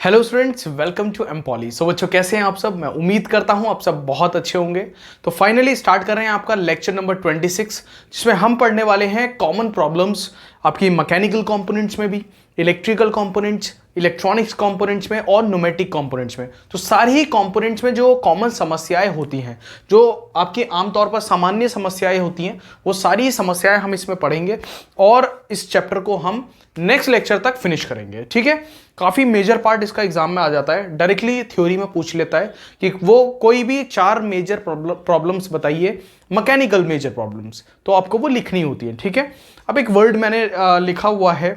Hello students, welcome to एमपॉली। So बच्चों, कैसे हैं आप सब? मैं उम्मीद करता हूं आप सब बहुत अच्छे होंगे। तो फाइनली स्टार्ट कर रहे हैं आपका लेक्चर नंबर 26, जिसमें हम पढ़ने वाले हैं कॉमन प्रॉब्लम्स आपकी मैकेनिकल कंपोनेंट्स में भी, इलेक्ट्रिकल कंपोनेंट्स, इलेक्ट्रॉनिक्स कंपोनेंट्स में और न्यूमेटिक कंपोनेंट्स में। तो सारे ही कंपोनेंट्स में जो कॉमन समस्याएं होती हैं, जो आपकी आमतौर पर सामान्य समस्याएं होती हैं, वो सारी समस्याएं हम इसमें पढ़ेंगे और इस चैप्टर को हम नेक्स्ट लेक्चर तक फिनिश करेंगे। ठीक है, काफी मेजर पार्ट इसका एग्जाम में आ जाता है, डायरेक्टली थ्योरी में पूछ लेता है कि वो कोई भी 4 मेजर प्रॉब्लम्स बताइए, मैकेनिकल मेजर प्रॉब्लम्स, तो आपको वो लिखनी होती है। ठीक है, अब एक वर्ड मैंने लिखा हुआ है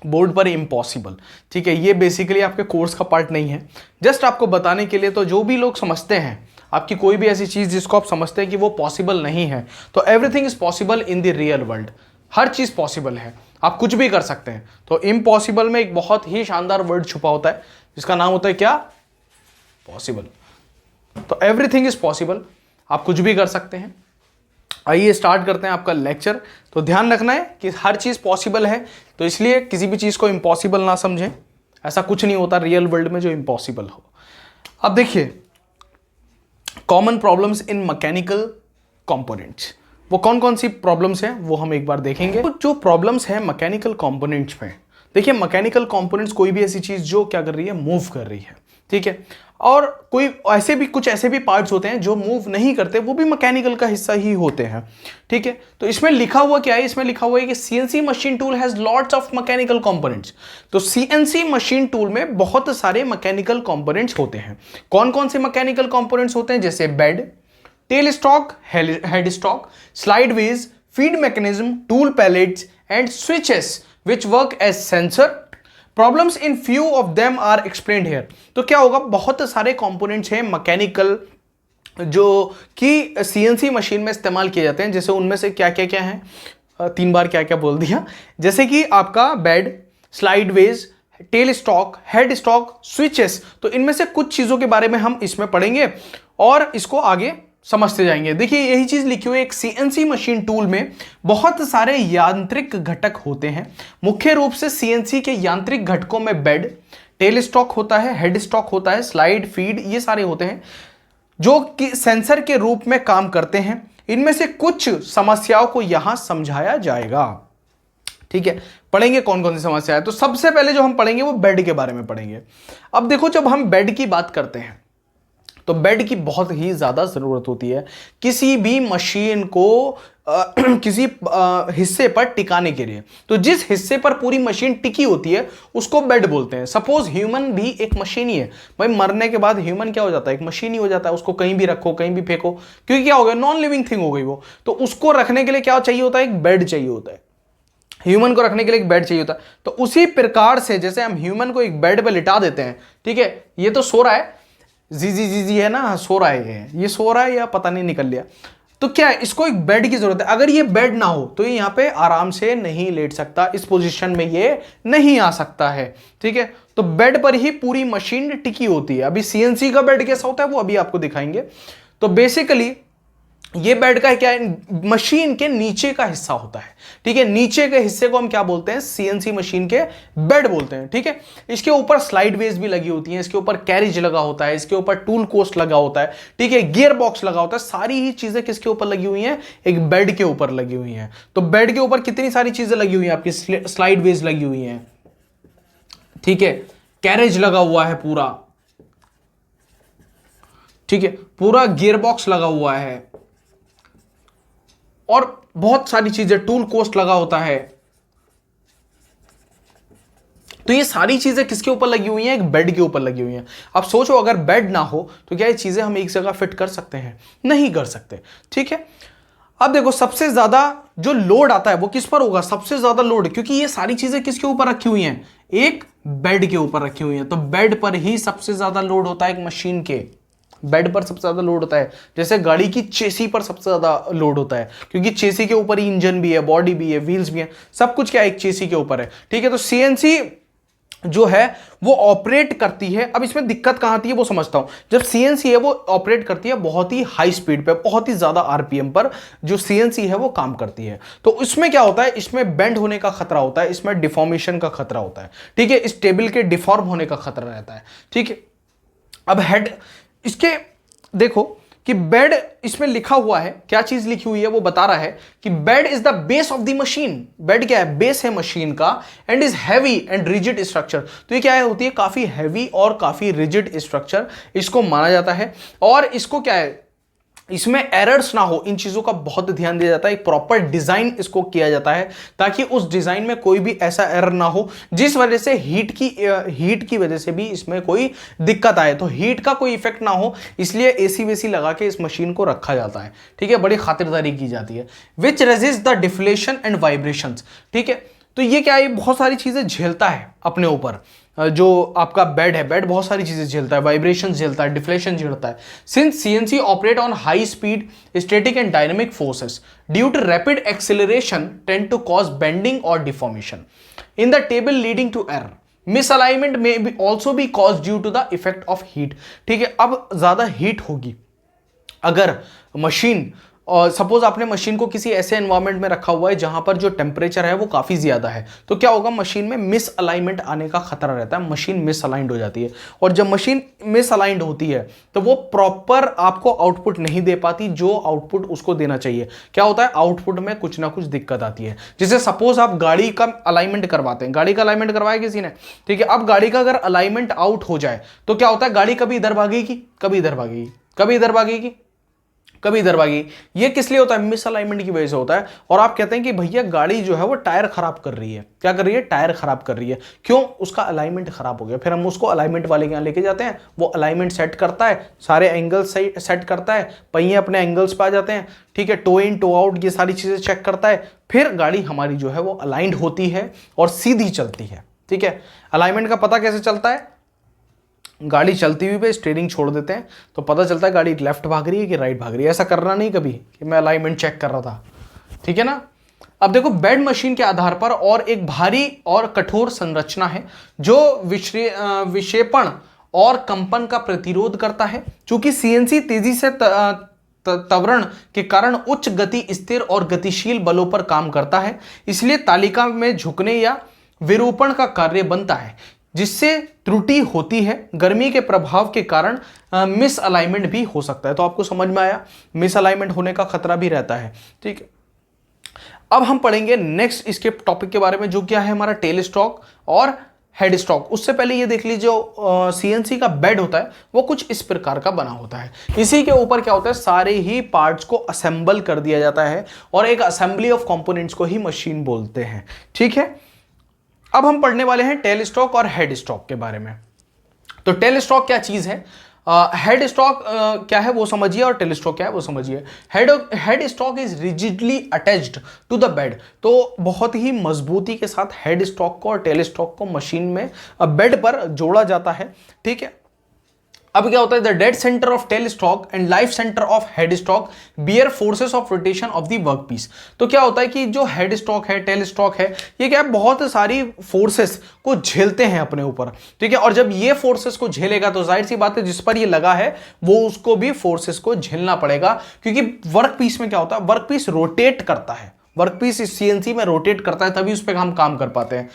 बोर्ड पर, इम्पॉसिबल। ठीक है, ये बेसिकली आपके कोर्स का पार्ट नहीं है, जस्ट आपको बताने के लिए। तो जो भी लोग समझते हैं आपकी कोई भी ऐसी चीज जिसको आप समझते हैं कि वो पॉसिबल नहीं है, तो everything is possible in the real world. हर चीज पॉसिबल है, आप कुछ भी कर सकते हैं। तो इम्पॉसिबल में एक बहुत ही शानदार वर्ड छुपा होता है, जिसका नाम होता है क्या? पॉसिबल। तो एवरीथिंग इज पॉसिबल, आप कुछ भी कर सकते हैं। आइए स्टार्ट करते हैं आपका लेक्चर। तो ध्यान रखना है कि हर चीज पॉसिबल है, तो इसलिए किसी भी चीज को इम्पॉसिबल ना समझें। ऐसा कुछ नहीं होता रियल वर्ल्ड में जो इम्पॉसिबल हो। अब देखिए, common problems in mechanical components, वो कौन कौन सी प्रॉब्लम्स हैं वो हम एक बार देखेंगे। तो जो प्रॉब्लम्स हैं मैकेनिकल कंपोनेंट्स में, देखिए मैकेनिकल कंपोनेंट्स कोई भी ऐसी चीज जो क्या कर रही है, मूव कर रही है। ठीक है, और कोई कुछ ऐसे भी पार्ट्स होते हैं जो मूव नहीं करते, वो भी मैकेनिकल का हिस्सा ही होते हैं। ठीक है, तो इसमें लिखा हुआ क्या है? इसमें लिखा हुआ है कि CNC machine tool has lots of mechanical components. तो सीएनसी मशीन टूल में बहुत सारे मैकेनिकल कंपोनेंट्स होते हैं। कौन कौन से मैकेनिकल कंपोनेंट्स होते हैं? जैसे bed, tail stock, head stock, slide wheels, feed mechanism, tool pallets and switches which work as sensor. Problems in few of them are explained here. तो क्या होगा, बहुत सारे कंपोनेंट्स हैं मैकेनिकल जो कि सीएनसी मशीन में इस्तेमाल किए जाते हैं। जैसे उनमें से क्या क्या क्या है, 3 बार क्या क्या बोल दिया। जैसे कि आपका bed, slide ways, tail stock, head stock, switches. तो इनमें से कुछ चीजों के बारे में हम इसमें पढ़ेंगे और इसको आगे समझते जाएंगे। देखिए यही चीज लिखी हुई है, एक सीएनसी मशीन टूल में बहुत सारे यांत्रिक घटक होते हैं। मुख्य रूप से सीएनसी के यांत्रिक घटकों में बेड, टेल स्टॉक होता है, हेड स्टॉक होता है, स्लाइड, फीड, ये सारे होते हैं जो कि सेंसर के रूप में काम करते हैं। इनमें से कुछ समस्याओं को यहां समझाया जाएगा। ठीक है, पढ़ेंगे कौन कौन सी समस्या है। तो सबसे पहले जो हम पढ़ेंगे वो बेड के बारे में पढ़ेंगे। अब देखो, जब हम बेड की बात करते हैं तो बेड की बहुत ही ज्यादा जरूरत होती है किसी भी मशीन को किसी हिस्से पर टिकाने के लिए। तो जिस हिस्से पर पूरी मशीन टिकी होती है उसको बेड बोलते हैं। सपोज ह्यूमन भी एक मशीन ही है भाई, मरने के बाद ह्यूमन क्या हो जाता है? एक मशीन ही हो जाता है। उसको कहीं भी रखो, कहीं भी फेंको, क्योंकि क्या हो गया, नॉन लिविंग थिंग हो गई वो। तो उसको रखने के लिए क्या चाहिए होता है? एक बेड चाहिए होता है। ह्यूमन को रखने के लिए एक बेड चाहिए होता है। तो उसी प्रकार से जैसे हम ह्यूमन को एक बेड पे लिटा देते हैं, ठीक है, ये तो सो रहा है, जी है ना, सो रहा है, ये सो रहा है या पता नहीं निकल लिया, तो क्या है, इसको एक बेड की जरूरत है। अगर ये बेड ना हो तो ये यहां पे आराम से नहीं लेट सकता, इस पोजीशन में ये नहीं आ सकता है। ठीक है, तो बेड पर ही पूरी मशीन टिकी होती है। अभी सीएनसी का बेड कैसा होता है वो अभी आपको दिखाएंगे। तो बेसिकली ये बेड का क्या है, मशीन के नीचे का हिस्सा होता है। ठीक है, नीचे के हिस्से को हम क्या बोलते हैं? सीएनसी मशीन के बेड बोलते हैं। ठीक है, इसके ऊपर स्लाइड वेज भी लगी होती है, इसके ऊपर कैरिज लगा होता है, इसके ऊपर टूल कोस्ट लगा होता है, ठीक है, गियर बॉक्स लगा होता है। सारी ही चीजें किसके ऊपर लगी हुई हैं? एक बेड के ऊपर लगी हुई हैं। तो बेड के ऊपर कितनी सारी चीजें लगी हुई हैं आपकी? स्लाइड वेज लगी हुई हैं, ठीक है, कैरेज लगा हुआ है पूरा, ठीक है, पूरा गियर बॉक्स लगा हुआ है और बहुत सारी चीजें, टूल कोस्ट लगा होता है। तो ये सारी चीजें किसके ऊपर लगी हुई हैं? एक बेड के ऊपर लगी हुई हैं। अब सोचो, अगर बेड ना हो तो क्या ये चीजें हम एक जगह फिट कर सकते हैं? नहीं कर सकते। ठीक है, अब देखो, सबसे ज्यादा जो लोड आता है वो किस पर होगा? सबसे ज्यादा लोड, क्योंकि ये सारी चीजें किसके ऊपर रखी हुई हैं? एक बेड के ऊपर रखी हुई हैं। तो बेड पर ही सबसे ज्यादा लोड होता है एक मशीन के, बेड पर सबसे ज्यादा लोड होता है। जैसे गाड़ी की चेसी पर सबसे ज्यादा लोड होता है, क्योंकि चेसी के ऊपर ही इंजन भी है, बॉडी भी है, व्हील्स भी है, सब कुछ क्या है, एक चेसी के ऊपर है। ठीक है, तो सीएनसी जो है वो ऑपरेट करती है। अब इसमें दिक्कत कहां आती है वो समझता हूं। जब सीएनसी है वो ऑपरेट करती है बहुत ही हाई स्पीड पे, बहुत ही ज्यादा आरपीएम पर जो सीएनसी है वो काम करती है, तो इसमें क्या होता है, इसमें बेंड होने का खतरा होता है, इसमें डिफॉर्मेशन का खतरा होता है, ठीक है, इस टेबल के डिफॉर्म होने का खतरा रहता है, ठीक है। अब हेड इसके देखो कि बेड, इसमें लिखा हुआ है, क्या चीज लिखी हुई है वो बता रहा है कि bed is the base of the machine. Bed क्या है, बेस है मशीन का, and is heavy and rigid structure. तो ये क्या है, होती है काफी हैवी और काफी रिजिड स्ट्रक्चर इसको माना जाता है। और इसको क्या है, इसमें एरर्स ना हो, इन चीजों का बहुत ध्यान दिया जाता है, एक प्रॉपर डिजाइन इसको किया जाता है ताकि उस डिजाइन में कोई भी ऐसा एरर ना हो जिस वजह से हीट की वजह से भी इसमें कोई दिक्कत आए, तो हीट का कोई इफेक्ट ना हो, इसलिए एसी वेसी लगा के इस मशीन को रखा जाता है, ठीक है, बड़ी खातिरदारी की जाती है। विच resist the deflation and vibrations, ठीक है। तो ये क्या है, बहुत सारी चीजें झेलता है अपने ऊपर, जो आपका बेड है, बेड बहुत सारी चीजें झेलता है, वाइब्रेशन झेलता है, डिफ्लेशन झेलता है। Since CNC operate on high speed static and dynamic forces due to rapid acceleration tend to cause bending और deformation in the table leading to error. Misalignment में भी also be cause due to the effect of heat, ठीक है। अब ज्यादा heat होगी अगर machine, और सपोज आपने मशीन को किसी ऐसे एनवायरनमेंट में रखा हुआ है जहां पर जो टेम्परेचर है वो काफी ज्यादा है, तो क्या होगा, मशीन में मिस अलाइनमेंट आने का खतरा रहता है, मशीन मिस अलाइंड हो जाती है। और जब मशीन मिस अलाइंड होती है तो वो प्रॉपर आपको आउटपुट नहीं दे पाती जो आउटपुट उसको देना चाहिए। क्या होता है, आउटपुट में कुछ ना कुछ दिक्कत आती है। जैसे सपोज आप गाड़ी का अलाइनमेंट करवाते हैं, गाड़ी का अलाइनमेंट करवाया किसी ने, ठीक है, अब गाड़ी का अगर अलाइनमेंट आउट हो जाए तो क्या होता है, गाड़ी कभी इधर भागेगी, कभी इधर भागेगी, कभी इधर भागेगी, कभी इधर भागी। ये किस लिए होता है, मिस अलाइनमेंट की वजह से होता है। और आप कहते हैं कि भैया गाड़ी जो है वो टायर खराब कर रही है, क्या कर रही है, टायर खराब कर रही है, क्यों, उसका अलाइनमेंट खराब हो गया। फिर हम उसको अलाइनमेंट वाले के यहाँ लेके जाते हैं, वो अलाइनमेंट सेट करता है, सारे एंगल्स सही सेट करता है, पहिए अपने एंगल्स पे आ जाते हैं, ठीक है, टो इन टो आउट ये सारी चीजें चेक करता है, फिर गाड़ी हमारी जो है वो अलाइंड होती है और सीधी चलती है, ठीक है। अलाइनमेंट का पता कैसे चलता है, गाड़ी चलती हुई पे स्टीयरिंग छोड़ देते हैं तो पता चलता है गाड़ी लेफ्ट भाग रही है कि राइट भाग रही है। ऐसा करना नहीं कभी कि मैं अलाइनमेंट चेक कर रहा था, ठीक है ना। अब देखो, बेड मशीन के आधार पर और एक भारी और कठोर संरचना है जो विक्षेपण और कंपन का प्रतिरोध करता है। चूंकि सीएनसी तेजी से त्वरण के कारण उच्च गति, स्थिर और गतिशील बलों पर काम करता है, इसलिए तालिका में झुकने या विरूपण का कार्य बनता है, जिससे त्रुटि होती है। गर्मी के प्रभाव के कारण मिस अलाइनमेंट भी हो सकता है। तो आपको समझ में आया, मिस अलाइनमेंट होने का खतरा भी रहता है, ठीक है। अब हम पढ़ेंगे नेक्स्ट इसके टॉपिक के बारे में, जो क्या है हमारा टेल स्टॉक और हेड स्टॉक। उससे पहले ये देख लीजिए, जो सीएनसी का बेड होता है वो कुछ इस प्रकार का बना होता है। इसी के ऊपर क्या होता है, सारे ही पार्ट्स को असेंबल कर दिया जाता है और एक असेंबली ऑफ कंपोनेंट्स को ही मशीन बोलते हैं, ठीक है। अब हम पढ़ने वाले हैं टेल स्टॉक और हेड स्टॉक के बारे में। तो टेल स्टॉक क्या चीज है, हेड स्टॉक क्या है वो समझिए, और टेल स्टॉक क्या है वो समझिए। Head stock is rigidly attached to the bed, तो बहुत ही मजबूती के साथ हेड स्टॉक को और टेल स्टॉक को मशीन में बेड पर जोड़ा जाता है, ठीक है। अब क्या होता है, the dead centre of tail stock and life centre of head stock bear forces of rotation of the work piece. तो क्या होता है कि जो हेड स्टॉक है, टेल स्टॉक है, ये क्या है, बहुत सारी फोर्सेस को झेलते हैं अपने ऊपर, ठीक है। और जब ये फोर्सेस को झेलेगा तो जाहिर सी बात है जिस पर ये लगा है वो उसको भी फोर्सेस को झेलना पड़ेगा, क्योंकि वर्क पीस में क्या होता है, वर्क पीस रोटेट करता है, वर्क पीस इस सीएनसी में रोटेट करता है, तभी उस पर हम काम कर पाते हैं।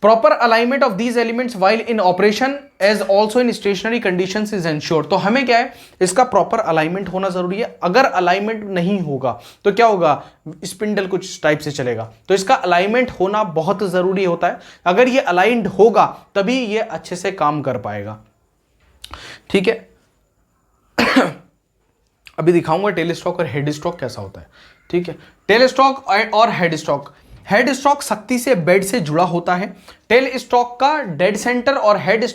Proper alignment of these elements while in operation as also in stationary conditions is ensured. तो हमें क्या है, इसका प्रॉपर अलाइनमेंट होना जरूरी है। अगर अलाइनमेंट नहीं होगा तो क्या होगा, स्पिंडल कुछ टाइप से चलेगा, तो इसका अलाइनमेंट होना बहुत जरूरी होता है। अगर ये अलाइंड होगा तभी ये अच्छे से काम कर पाएगा, ठीक है। अभी दिखाऊंगा टेल स्टॉक और हेड स्टॉक कैसा होता है, ठीक है। टेल स्टॉक और हेड स्टॉक, हेड स्टॉक सख्ती से बेड से जुड़ा होता है। टेल स्टॉक का डेड सेंटर और हेड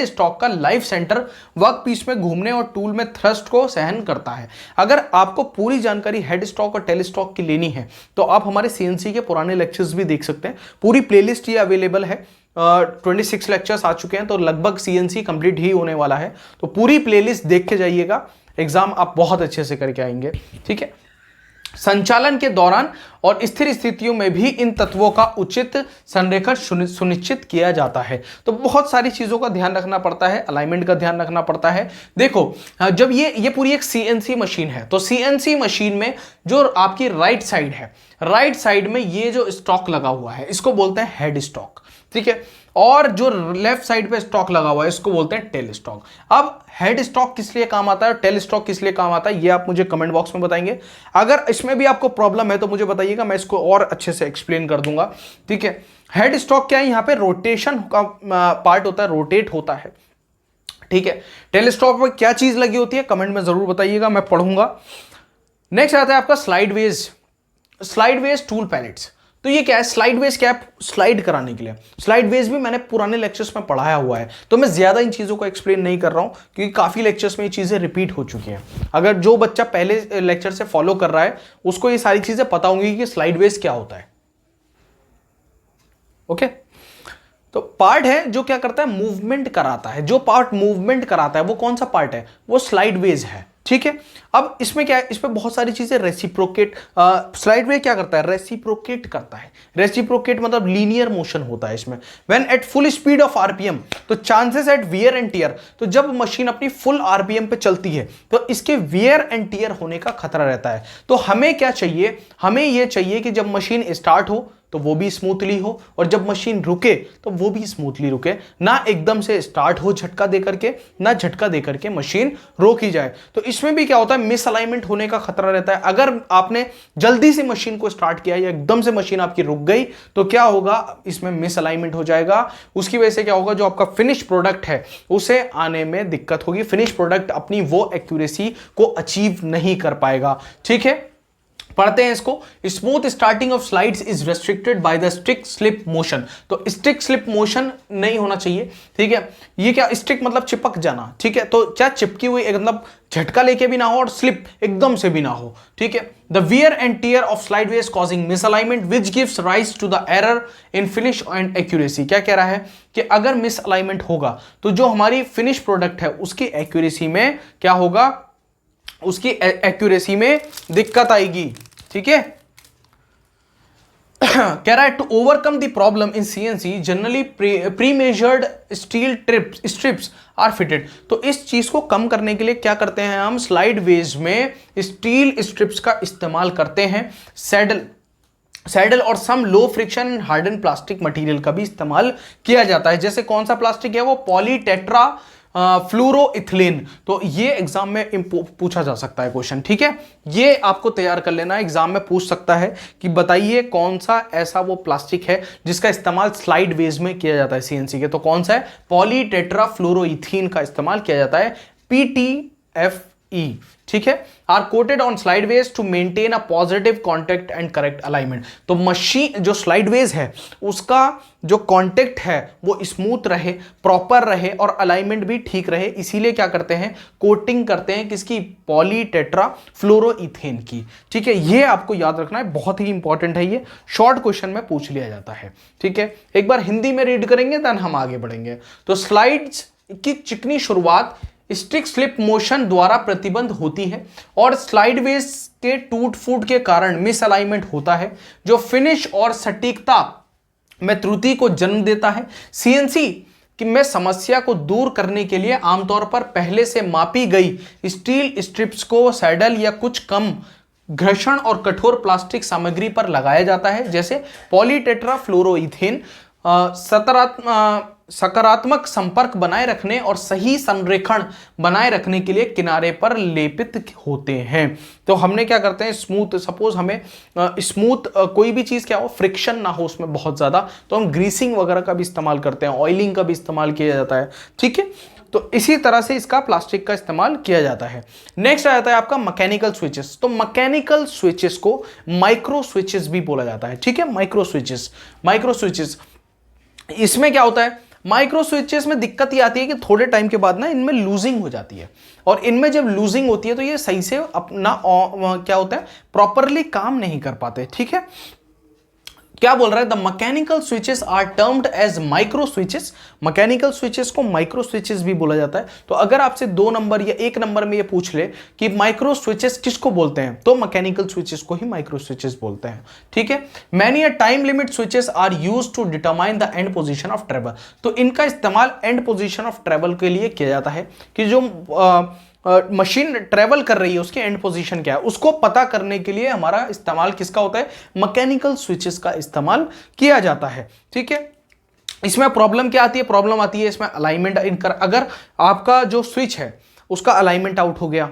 स्टॉक का लाइफ सेंटर वर्क पीस में घूमने और टूल में थ्रस्ट को सहन करता है। अगर आपको पूरी जानकारी हेड स्टॉक और टेल स्टॉक की लेनी है तो आप हमारे सीएनसी के पुराने लेक्चर्स भी देख सकते हैं, पूरी प्लेलिस्ट ये अवेलेबल है। 26 लेक्चर्स आ चुके हैं, तो लगभग सीएनसी कंप्लीट ही होने वाला है, तो पूरी प्लेलिस्ट देख के जाइएगा, एग्जाम आप बहुत अच्छे से करके आएंगे, ठीक है। संचालन के दौरान और स्थिर स्थितियों में भी इन तत्वों का उचित संरेखण सुनिश्चित किया जाता है। तो बहुत सारी चीजों का ध्यान रखना पड़ता है, अलाइनमेंट का ध्यान रखना पड़ता है। देखो जब ये पूरी एक सीएनसी मशीन है, तो सीएनसी मशीन में जो आपकी राइट साइड है, राइट साइड में ये जो स्टॉक लगा हुआ है इसको बोलते हैं हेड स्टॉक, ठीक है। और जो लेफ्ट साइड पे स्टॉक लगा हुआ है इसको बोलते हैं टेल स्टॉक। अब हेड स्टॉक किस लिए काम आता है और टेल स्टॉक किस लिए काम आता है, ये आप मुझे कमेंट बॉक्स में बताएंगे। अगर इसमें भी आपको प्रॉब्लम है तो मुझे बताइएगा, मैं इसको और अच्छे से एक्सप्लेन कर दूंगा, ठीक है। हेड स्टॉक क्या है, यहां पे रोटेशन का पार्ट होता है, रोटेट होता है, ठीक है। टेल स्टॉक में क्या चीज लगी होती है कमेंट में जरूर बताइएगा, मैं पढ़ूंगा। नेक्स्ट आता है आपका स्लाइडवेज टूल पैलेट्स। तो ये क्या है, स्लाइडवेज क्या है, स्लाइड कराने के लिए। स्लाइडवेज भी मैंने पुराने लेक्चर्स में पढ़ाया हुआ है, तो मैं ज्यादा इन चीजों को एक्सप्लेन नहीं कर रहा हूं क्योंकि काफी लेक्चर्स में ये चीजें रिपीट हो चुकी हैं। अगर जो बच्चा पहले लेक्चर से फॉलो कर रहा है उसको ये सारी चीजें पता होंगी कि स्लाइडवेज क्या होता है, ओके। तो पार्ट है जो क्या करता है, मूवमेंट कराता है। जो पार्ट मूवमेंट कराता है वो कौन सा पार्ट है, वो स्लाइडवेज है, ठीक है। अब इसमें क्या है, इसमें बहुत सारी चीजें रेसिप्रोकेट, स्लाइडवे क्या करता है, रेसिप्रोकेट करता है। रेसिप्रोकेट मतलब लीनियर मोशन होता है इसमें। When at full speed of RPM, तो chances at wear and tear, तो जब मशीन अपनी फुल आरपीएम पे चलती है तो इसके वियर एंड टियर होने का खतरा रहता है। तो हमें क्या चाहिए, हमें यह चाहिए कि जब मशीन स्टार्ट हो तो वो भी स्मूथली हो और जब मशीन रुके तो वो भी स्मूथली रुके, ना एकदम से स्टार्ट हो झटका दे करके, ना झटका दे करके मशीन रोकी जाए। तो इसमें भी क्या होता है, मिसअलाइनमेंट होने का खतरा रहता है। अगर आपने जल्दी से मशीन को स्टार्ट किया या एकदम से मशीन आपकी रुक गई तो क्या होगा, इसमें मिसअलाइनमेंट हो जाएगा। उसकी वजह से क्या होगा, जो आपका फिनिश प्रोडक्ट है उसे आने में दिक्कत होगी, फिनिश प्रोडक्ट अपनी वो एक्यूरेसी को अचीव नहीं कर पाएगा, ठीक है। पढ़ते हैं इसको। Smooth starting of slides is restricted by the stick slip motion. तो स्टिक स्लिप मोशन नहीं होना चाहिए, ठीक है। ये क्या, स्टिक मतलब चिपक जाना, ठीक है। तो क्या चिपकी हुई, मतलब झटका लेके भी ना हो और स्लिप एकदम से भी ना हो, ठीक है। The wear and tear of slideways causing misalignment which gives rise to the error in finish and accuracy. क्या कह रहा है कि अगर मिसअलाइनमेंट होगा तो जो हमारी फिनिश प्रोडक्ट है उसकी एक्यूरेसी में क्या होगा, उसकी एक्यूरेसी में दिक्कत आएगी, ठीक है। कह रहा है to overcome the problem in CNC generally pre measured steel strips are fitted. तो इस चीज को कम करने के लिए क्या करते हैं हम, स्लाइड वेज में स्टील स्ट्रिप्स का इस्तेमाल करते हैं। सैडल और some low friction and harden plastic material का भी इस्तेमाल किया जाता है। जैसे कौन सा प्लास्टिक है, वो पॉलीटेट्रा फ्लोरोइथिलीन। तो ये एग्जाम में पूछा जा सकता है क्वेश्चन, ठीक है। ये आपको तैयार कर लेना, एग्जाम में पूछ सकता है कि बताइए कौन सा ऐसा वो प्लास्टिक है जिसका इस्तेमाल स्लाइड वेज में किया जाता है सीएनसी के। तो कौन सा है, पॉलीटेट्रा फ्लोरोइथीन का इस्तेमाल किया जाता है, PTFE, ठीक है। Are coated on slideways to maintain a positive contact and correct alignment. तो मशीन जो स्लाइडवेज है उसका जो कॉन्टेक्ट है वो स्मूथ रहे, प्रॉपर रहे और अलाइनमेंट भी ठीक रहे, इसीलिए क्या करते हैं, कोटिंग करते हैं किसकी, पॉलीटेट्रा फ्लोरोइथेन की, ठीक है। ये आपको याद रखना है, बहुत ही इंपॉर्टेंट है, ये शॉर्ट क्वेश्चन में पूछ लिया जाता है, ठीक है। एक बार हिंदी में रीड करेंगे देन हम आगे बढ़ेंगे। तो स्लाइड्स की चिकनी शुरुआत स्टिक स्लिप मोशन द्वारा प्रतिबंध होती है और स्लाइडवेज के टूट फूट के कारण मिसअलाइनमेंट होता है जो फिनिश और सटीकता में त्रुटि को जन्म देता है। सीएनसी में समस्या को दूर करने के लिए आमतौर पर पहले से मापी गई स्टील स्ट्रिप्स को सैडल या कुछ कम घर्षण और कठोर प्लास्टिक सामग्री पर लगाया जाता है, जैसे पॉलीटेट्रा फ्लोरोइथेन। सकारात्मक संपर्क बनाए रखने और सही संरेखण बनाए रखने के लिए किनारे पर लेपित होते हैं। तो हमने क्या करते हैं, स्मूथ, सपोज हमें स्मूथ कोई भी चीज क्या हो, फ्रिक्शन ना हो उसमें बहुत ज्यादा, तो हम ग्रीसिंग वगैरह का भी इस्तेमाल करते हैं, ऑयलिंग का भी इस्तेमाल किया जाता है, ठीक है। तो इसी तरह से इसका प्लास्टिक का इस्तेमाल किया जाता है। नेक्स्ट आ जाता है आपका मैकेनिकल स्विचेस। तो मैकेनिकल स्विचेस को माइक्रो स्विचेस भी बोला जाता है, ठीक है। माइक्रो स्विचेस इसमें क्या होता है, माइक्रो स्विचेस में दिक्कत ये आती है कि थोड़े टाइम के बाद ना इनमें लूजिंग हो जाती है, और इनमें जब लूजिंग होती है तो ये सही से अपना क्या होता है, प्रॉपरली काम नहीं कर पाते, ठीक है। क्या बोल रहा है, the mechanical switches are termed as micro switches. Mechanical switches को माइक्रो स्विचेस भी बोला जाता है। तो अगर आपसे 2 नंबर या 1 नंबर में ये पूछ ले कि माइक्रो स्विचेस किसको बोलते हैं, तो मैकेनिकल स्विचेस को ही माइक्रो स्विचेस बोलते हैं। ठीक है। Many a time limit switches are used to determine the end position of travel. तो इनका इस्तेमाल एंड पोजीशन ऑफ ट्रेवल के लिए किया जाता है कि जो मशीन ट्रेवल कर रही है उसकी एंड पोजीशन क्या है, उसको पता करने के लिए हमारा इस्तेमाल किसका होता है, मैकेनिकल स्विचेस का इस्तेमाल किया जाता है। ठीक है। इसमें प्रॉब्लम क्या आती है, प्रॉब्लम आती है इसमें अलाइनमेंट इनकर, अगर आपका जो स्विच है उसका अलाइनमेंट आउट हो गया,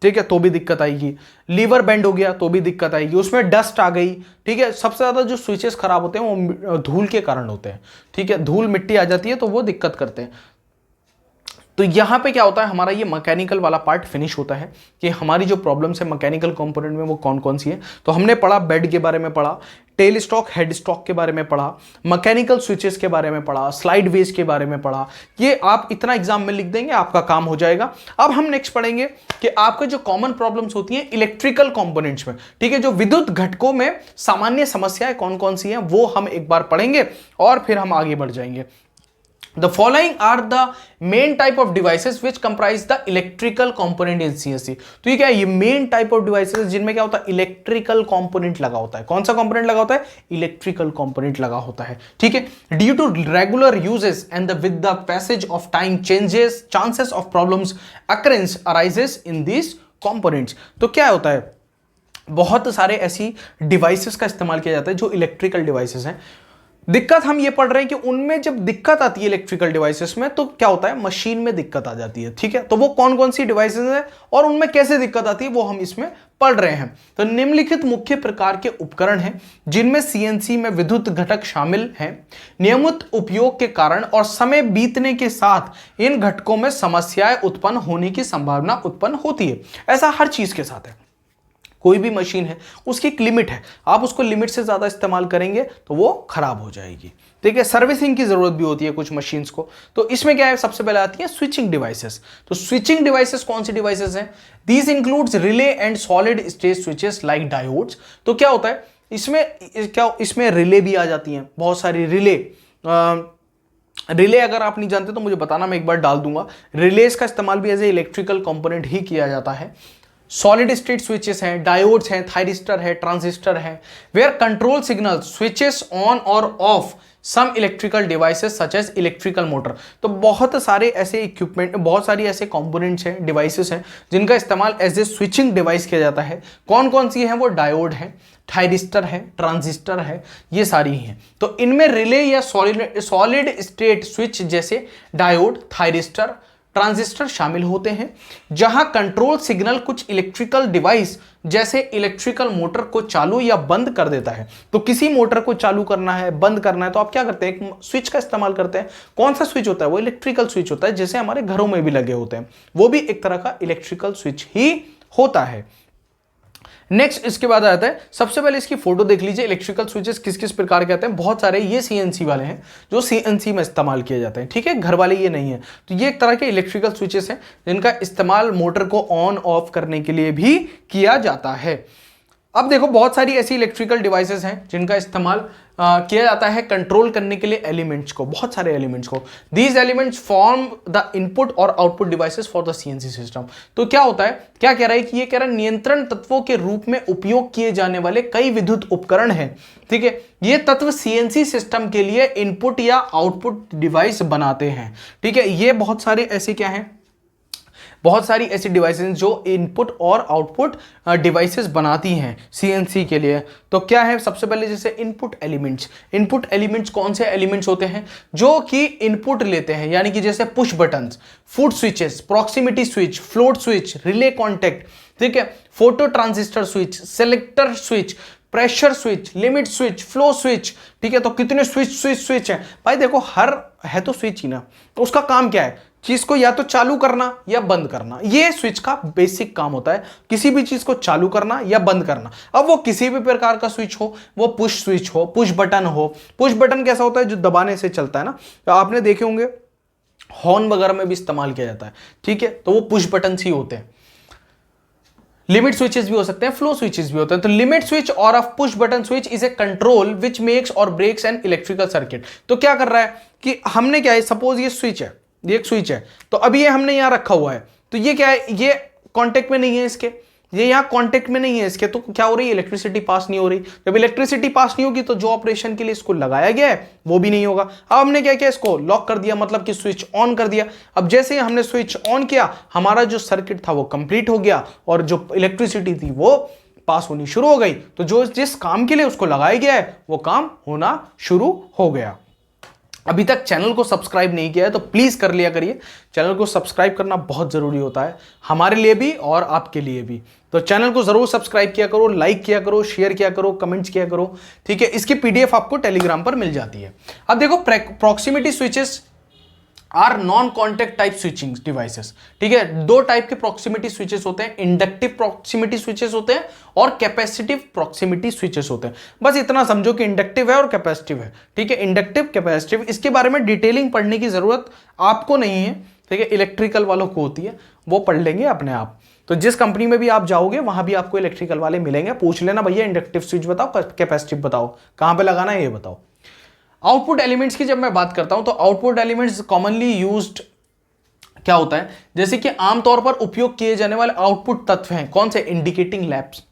ठीक है, तो भी दिक्कत आएगी। लीवर बेंड हो गया तो भी दिक्कत आएगी। उसमें डस्ट आ गई, ठीक है। सबसे ज्यादा जो स्विचेस खराब होते हैं वो धूल के कारण होते हैं। ठीक है, धूल मिट्टी आ जाती है तो वो दिक्कत करते हैं। तो यहां पे क्या होता है, हमारा ये मैकेनिकल वाला पार्ट फिनिश होता है कि हमारी जो प्रॉब्लम्स है मैकेनिकल कंपोनेंट में वो कौन कौन सी है। तो हमने पढ़ा, बेड के बारे में पढ़ा, टेल स्टॉक हेड स्टॉक के बारे में पढ़ा, मैकेनिकल स्विचेस के बारे में पढ़ा, स्लाइड वेज के बारे में पढ़ा। ये आप इतना एग्जाम में लिख देंगे, आपका काम हो जाएगा। अब हम नेक्स्ट पढ़ेंगे कि आपके जो कॉमन प्रॉब्लम्स होती हैं इलेक्ट्रिकल कंपोनेंट्स में, ठीक है, जो विद्युत घटकों में सामान्य समस्याएं कौन कौन सी हैं वो हम एक बार पढ़ेंगे और फिर हम आगे बढ़ जाएंगे। The following are the main type of devices which comprise the electrical component in CNC। तो ये क्या है, ये main type of devices जिनमें क्या होता है, इलेक्ट्रिकल कंपोनेंट लगा होता है। कौन सा कंपोनेंट लगा होता है, इलेक्ट्रिकल कंपोनेंट लगा होता है। ठीक है। Due to regular usages and with the passage of time changes chances of problems occurrence arises in this components. तो क्या होता है, बहुत सारे ऐसी डिवाइसेस का इस्तेमाल किया जाता है जो इलेक्ट्रिकल डिवाइसेस हैं। दिक्कत हम ये पढ़ रहे हैं कि उनमें जब दिक्कत आती है इलेक्ट्रिकल डिवाइसेस में तो क्या होता है, मशीन में दिक्कत आ जाती है। ठीक है। तो वो कौन कौन सी डिवाइसेस है और उनमें कैसे दिक्कत आती है वो हम इसमें पढ़ रहे हैं। तो निम्नलिखित मुख्य प्रकार के उपकरण हैं जिनमें सीएनसी में विद्युत घटक शामिल हैं। नियमित उपयोग के कारण और समय बीतने के साथ इन घटकों में समस्याएं उत्पन्न होने की संभावना उत्पन्न होती है। ऐसा हर चीज के साथ है। कोई भी मशीन है उसकी एक लिमिट है, आप उसको लिमिट से ज्यादा इस्तेमाल करेंगे तो वो खराब हो जाएगी। ठीक है। सर्विसिंग की जरूरत भी होती है कुछ मशीन्स को। तो इसमें क्या है, सबसे पहले आती है स्विचिंग डिवाइसेस। तो स्विचिंग डिवाइसेस कौन सी डिवाइसेस हैं, these includes relay and solid state switches like diodes. तो क्या होता है इसमें रिले भी आ जाती हैं, बहुत सारी रिले। रिले अगर आप नहीं जानते तो मुझे बताना, मैं एक बार डाल दूंगा। रिलेज का इस्तेमाल भी एज ए इलेक्ट्रिकल कंपोनेंट ही किया जाता है। सॉलिड स्टेट स्विचेस हैं, डायोड्स हैं, थायरिस्टर है, ट्रांजिस्टर है। Where control signal switches on और off some electrical devices such as electrical motor. तो बहुत सारे ऐसे इक्विपमेंट, बहुत सारी ऐसे कंपोनेंट्स हैं, डिवाइसेस हैं जिनका इस्तेमाल एज ए स्विचिंग डिवाइस किया जाता है। कौन कौन सी हैं, वो डायोड है, थायरिस्टर है, ट्रांजिस्टर है, ये सारी हैं। तो इनमें रिले या सॉलिड स्टेट स्विच जैसे डायोड, थायरिस्टर, ट्रांजिस्टर शामिल होते हैं। जहां कंट्रोल सिग्नल कुछ इलेक्ट्रिकल डिवाइस जैसे इलेक्ट्रिकल मोटर को चालू या बंद कर देता है। तो किसी मोटर को चालू करना है, बंद करना है, तो आप क्या करते हैं, एक स्विच का इस्तेमाल करते हैं। कौन सा स्विच होता है, वो इलेक्ट्रिकल स्विच होता है, जैसे हमारे घरों में भी लगे होते हैं, वो भी एक तरह का इलेक्ट्रिकल स्विच ही होता है। नेक्स्ट इसके बाद आता है, सबसे पहले इसकी फोटो देख लीजिए। इलेक्ट्रिकल स्विचेस किस किस प्रकार के आते हैं, बहुत सारे ये सीएनसी वाले हैं जो सीएनसी में इस्तेमाल किए जाते हैं। ठीक है, घर वाले ये नहीं है। तो ये एक तरह के इलेक्ट्रिकल स्विचेस हैं जिनका इस्तेमाल मोटर को ऑन ऑफ करने के लिए भी किया जाता है। अब देखो, बहुत सारी ऐसी इलेक्ट्रिकल डिवाइसेस हैं जिनका इस्तेमाल किया जाता है कंट्रोल करने के लिए एलिमेंट्स को, बहुत सारे एलिमेंट्स को। These elements form the input और output devices for the CNC system. तो क्या होता है, क्या कह रहा है कि ये कह रहा है नियंत्रण तत्वों के रूप में उपयोग किए जाने वाले कई विद्युत उपकरण हैं। ठीक है, ये तत्व सीएनसी सिस्टम के लिए इनपुट या आउटपुट डिवाइस बनाते हैं। ठीक है, ये बहुत सारे ऐसे क्या हैं, बहुत सारी ऐसी डिवाइसेस जो इनपुट और आउटपुट डिवाइसेस बनाती हैं सीएनसी के लिए। तो क्या है, सबसे पहले जैसे इनपुट एलिमेंट्स। इनपुट एलिमेंट्स कौन से एलिमेंट्स होते हैं, जो कि इनपुट लेते हैं, यानी कि जैसे push buttons, foot switches, proximity switch, float switch, relay contact, ठीक है, photo transistor switch, selector switch, pressure switch, limit switch, flow switch. ठीक है, तो कितने स्विच हैं भाई, देखो हर है तो स्विच ही ना, तो उसका काम क्या है, चीज को या तो चालू करना या बंद करना। ये स्विच का बेसिक काम होता है, किसी भी चीज को चालू करना या बंद करना। अब वो किसी भी प्रकार का स्विच हो, वो पुश स्विच हो, पुश बटन हो। पुश बटन कैसा होता है, जो दबाने से चलता है ना, तो आपने देखे होंगे हॉर्न वगैरह में भी इस्तेमाल किया जाता है। ठीक है, तो वो पुश बटन ही होते हैं। लिमिट स्विचेस भी हो सकते हैं, फ्लो स्विचेस भी होते हैं। तो लिमिट स्विच और a push button switch is a control which makes और ब्रेक्स एन इलेक्ट्रिकल सर्किट। तो क्या कर रहा है कि हमने क्या है, सपोज ये स्विच है, ये एक स्विच है, तो अभी ये हमने यहां रखा हुआ है, तो ये क्या है, ये कांटेक्ट में नहीं है इसके, ये यहां कांटेक्ट में नहीं है इसके, तो क्या हो रही है, इलेक्ट्रिसिटी पास नहीं हो रही। जब इलेक्ट्रिसिटी पास नहीं होगी तो जो ऑपरेशन के लिए इसको लगाया गया है वो भी नहीं होगा। अब हमने क्या किया, इसको लॉक कर दिया, मतलब कि स्विच ऑन कर दिया। अब जैसे ही हमने स्विच ऑन किया, हमारा जो सर्किट था वो कंप्लीट हो गया और जो इलेक्ट्रिसिटी थी वो पास होनी शुरू हो गई। तो जो जिस काम के लिए उसको लगाया गया है वो काम होना शुरू हो गया। अभी तक चैनल को सब्सक्राइब नहीं किया है तो प्लीज कर लिया करिए। चैनल को सब्सक्राइब करना बहुत जरूरी होता है, हमारे लिए भी और आपके लिए भी। तो चैनल को जरूर सब्सक्राइब किया करो, लाइक किया करो, शेयर किया करो, कमेंट्स किया करो, ठीक है। इसकी पीडीएफ आपको टेलीग्राम पर मिल जाती है। अब देखो, proximity switches are non contact type switching devices, ठीक है। दो टाइप के प्रॉक्सिमिटी स्विचेस होते हैं, इंडक्टिव प्रॉक्सिमिटी स्विचेस होते हैं और कैपेसिटिव प्रॉक्सिमिटी स्विचेस होते हैं। बस इतना समझो कि इंडक्टिव है और कैपेसिटिव है, ठीक है। इंडक्टिव, कैपेसिटिव, इसके बारे में डिटेलिंग पढ़ने की जरूरत आपको नहीं है, ठीक है। इलेक्ट्रिकल वालों को होती है, वो पढ़ लेंगे अपने आप। तो जिस कंपनी में भी आप जाओगे वहां भी आपको इलेक्ट्रिकल वाले मिलेंगे, पूछ लेना भैया इंडक्टिव स्विच बताओ, कैपेसिटिव बताओ, कहां पे लगाना है ये बताओ। आउटपुट एलिमेंट्स की जब मैं बात करता हूं तो आउटपुट एलिमेंट्स कॉमनली यूज्ड क्या होता है, जैसे कि आमतौर पर उपयोग किए जाने वाले आउटपुट तत्व हैं कौन से, इंडिकेटिंग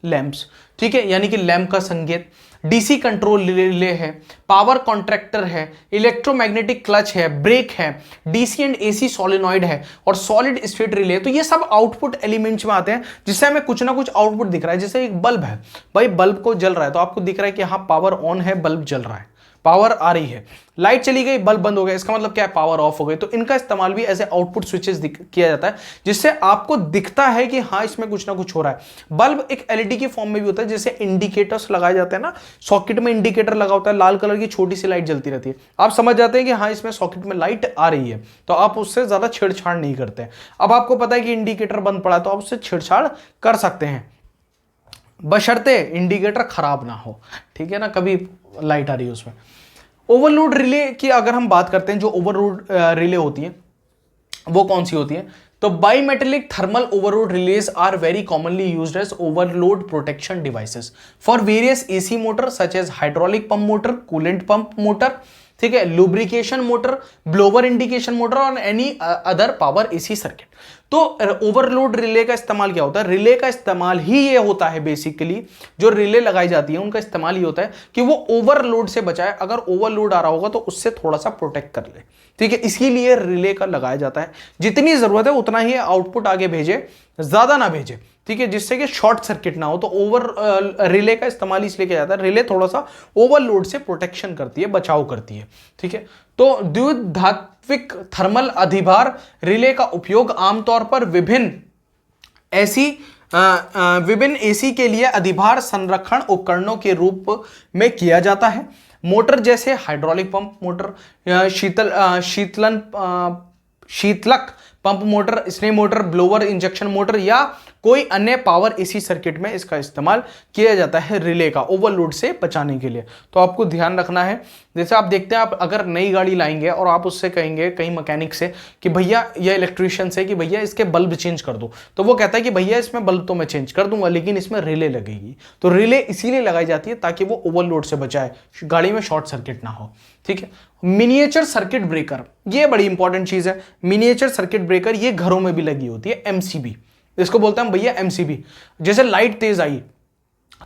लैंप्स, ठीक है, यानी कि लैंप का संकेत, डीसी कंट्रोल रिले है, पावर कॉन्ट्रैक्टर है, इलेक्ट्रोमैग्नेटिक क्लच है, ब्रेक है, डीसी एंड एसी सोलेनॉइड है और सॉलिड स्टेट रिले। तो ये सब आउटपुट एलिमेंट्स में आते हैं जिससे हमें कुछ ना कुछ आउटपुट दिख रहा है। जैसे एक बल्ब है, भाई बल्ब को जल रहा है तो आपको दिख रहा है कि हाँ पावर ऑन है, बल्ब जल रहा है, पावर आ रही है। लाइट चली गई, बल्ब बंद हो गया, इसका मतलब क्या है, पावर ऑफ हो गई। तो इनका इस्तेमाल भी ऐसे आउटपुट स्विचेस किया जाता है जिससे आपको दिखता है कि हाँ इसमें कुछ ना कुछ हो रहा है। बल्ब एक एलईडी के फॉर्म में भी होता है, जैसे इंडिकेटर्स लगाए जाते हैं ना, सॉकेट में इंडिकेटर लगा होता है, लाल कलर की छोटी सी लाइट जलती रहती है, आप समझ जाते हैं कि हाँ इसमें सॉकेट में लाइट आ रही है, तो आप उससे ज्यादा छेड़छाड़ नहीं करते। अब आपको पता है कि इंडिकेटर बंद पड़ा है तो आप उससे छेड़छाड़ कर सकते हैं, बशर्ते इंडिकेटर खराब ना हो, ठीक है ना, कभी लाइट आ रही है उसमें। ओवरलोड रिले की अगर हम बात करते हैं, जो ओवरलोड रिले होती है वो कौन सी होती है, तो bimetallic thermal overload relays are very commonly used as overload protection devices for various AC motor such as hydraulic pump motor, coolant pump motor, ठीक है, lubrication motor, blower indication motor और any other power AC circuit. तो overload relay का इस्तेमाल क्या होता है, relay का इस्तेमाल ही ये होता है, बेसिकली जो रिले लगाई जाती है उनका इस्तेमाल ही होता है कि वो ओवरलोड से बचाए, अगर ओवरलोड आ रहा होगा तो उससे थोड़ा सा प्रोटेक्ट कर ले, ठीक है। इसीलिए रिले का लगाया जाता है, जितनी जरूरत है उतना ही आउटपुट आगे भेजे, ज्यादा ना भेजे, ठीक है, जिससे कि शॉर्ट सर्किट ना हो। तो रिले का इस्तेमाल इसलिए किया जाता है, रिले थोड़ा सा ओवरलोड से प्रोटेक्शन करती है, बचाव करती है, ठीक है। तो द्विधात्विक थर्मल अधिभार रिले का उपयोग आमतौर पर विभिन्न एसी के लिए अधिभार संरक्षण उपकरणों के रूप में किया जाता है। मोटर जैसे हाइड्रोलिक पंप मोटर, शीतलक पंप मोटर, स्ने मोटर, ब्लोवर इंजेक्शन मोटर या कोई अन्य पावर एसी सर्किट में इसका इस्तेमाल किया जाता है रिले का ओवरलोड से बचाने के लिए। तो आपको ध्यान रखना है, जैसे आप देखते हैं, आप अगर नई गाड़ी लाएंगे और आप उससे कहेंगे कहीं मैकेनिक से कि भैया, या इलेक्ट्रिशियन से कि भैया इसके बल्ब चेंज कर दो, तो वो कहता है कि भैया इसमें बल्ब तो मैं चेंज कर दूंगा लेकिन इसमें रिले लगेगी। तो रिले इसीलिए लगाई जाती है ताकि वो ओवरलोड से बचाए, गाड़ी में शॉर्ट सर्किट ना हो, ठीक है। मिनिएचर सर्किट ब्रेकर, ये बड़ी इंपॉर्टेंट चीज है। मिनिएचर सर्किट ब्रेकर ये घरों में भी लगी होती है, एमसीबी इसको बोलते हैं भैया, एमसीबी। जैसे लाइट तेज आई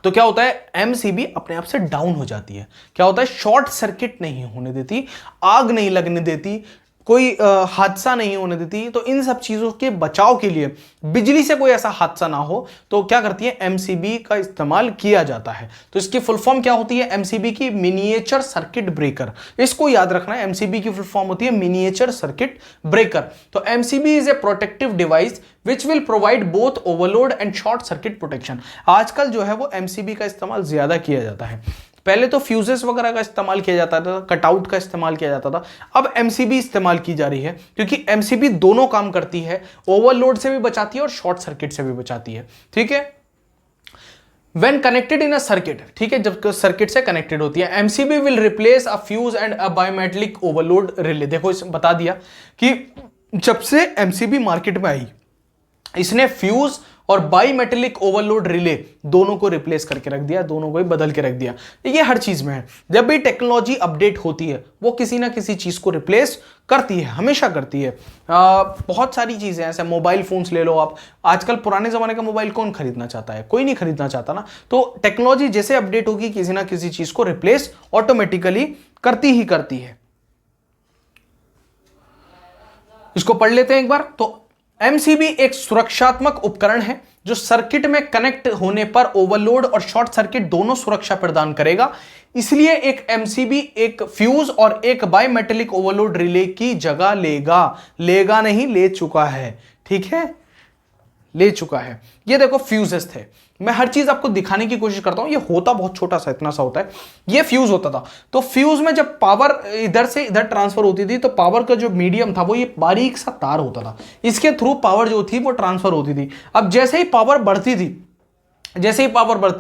तो क्या होता है, एमसीबी अपने आप से डाउन हो जाती है, क्या होता है, शॉर्ट सर्किट नहीं होने देती, आग नहीं लगने देती, कोई हादसा नहीं होने देती। तो इन सब चीजों के बचाव के लिए, बिजली से कोई ऐसा हादसा ना हो, तो क्या करती है, एमसीबी का इस्तेमाल किया जाता है। तो इसकी फुल फॉर्म क्या होती है, एमसीबी की, मिनिएचर सर्किट ब्रेकर। इसको याद रखना है, एमसीबी की फुल फॉर्म होती है मिनिएचर सर्किट ब्रेकर। तो MCB is a protective device which will provide both overload and short circuit protection. आजकल जो है वो एमसीबी का इस्तेमाल ज्यादा किया जाता है, पहले तो फ्यूजेस वगैरह का इस्तेमाल किया जाता था, कटआउट का इस्तेमाल किया जाता था, अब एमसीबी इस्तेमाल की जा रही है क्योंकि एमसीबी दोनों काम करती है, ओवरलोड से भी बचाती है और शॉर्ट सर्किट से भी बचाती है, ठीक है। When connected in a circuit, ठीक है, जब सर्किट से कनेक्टेड होती है, MCB will replace a fuse and a biometric overload relay. देखो इस बता दिया कि जब से एमसीबी मार्केट में आई इसने फ्यूज और बाईमेटेलिक ओवरलोड रिले दोनों को रिप्लेस करके रख दिया, दोनों को ही बदल के रख दिया। ये हर चीज में है, जब भी टेक्नोलॉजी अपडेट होती है वो किसी ना किसी चीज को रिप्लेस करती है, हमेशा करती है। बहुत सारी चीजें ऐसे, मोबाइल फोन्स ले लो आप, आजकल पुराने जमाने का मोबाइल कौन खरीदना चाहता है? कोई नहीं खरीदना चाहता ना। तो टेक्नोलॉजी जैसे अपडेट होगी किसी ना किसी चीज को रिप्लेस ऑटोमेटिकली करती ही करती है। इसको पढ़ लेते हैं एक बार। तो एमसीबी एक सुरक्षात्मक उपकरण है जो सर्किट में कनेक्ट होने पर ओवरलोड और शॉर्ट सर्किट दोनों सुरक्षा प्रदान करेगा। इसलिए एक एमसीबी एक फ्यूज और एक बाईमेटेलिक ओवरलोड रिले की जगह लेगा नहीं, ले चुका है। ठीक है, ले चुका है। ये देखो फ्यूजेस थे, मैं हर चीज आपको दिखाने की कोशिश करता हूं। ये होता बहुत छोटा सा, इतना सा होता है। ये फ्यूज होता था, तो फ्यूज में जब पावर इधर से इधर ट्रांसफर होती थी तो पावर का जो मीडियम था वो ये बारीक सा तार होता था, इसके थ्रू पावर जो थी वो ट्रांसफर होती थी। अब जैसे ही पावर बढ़ती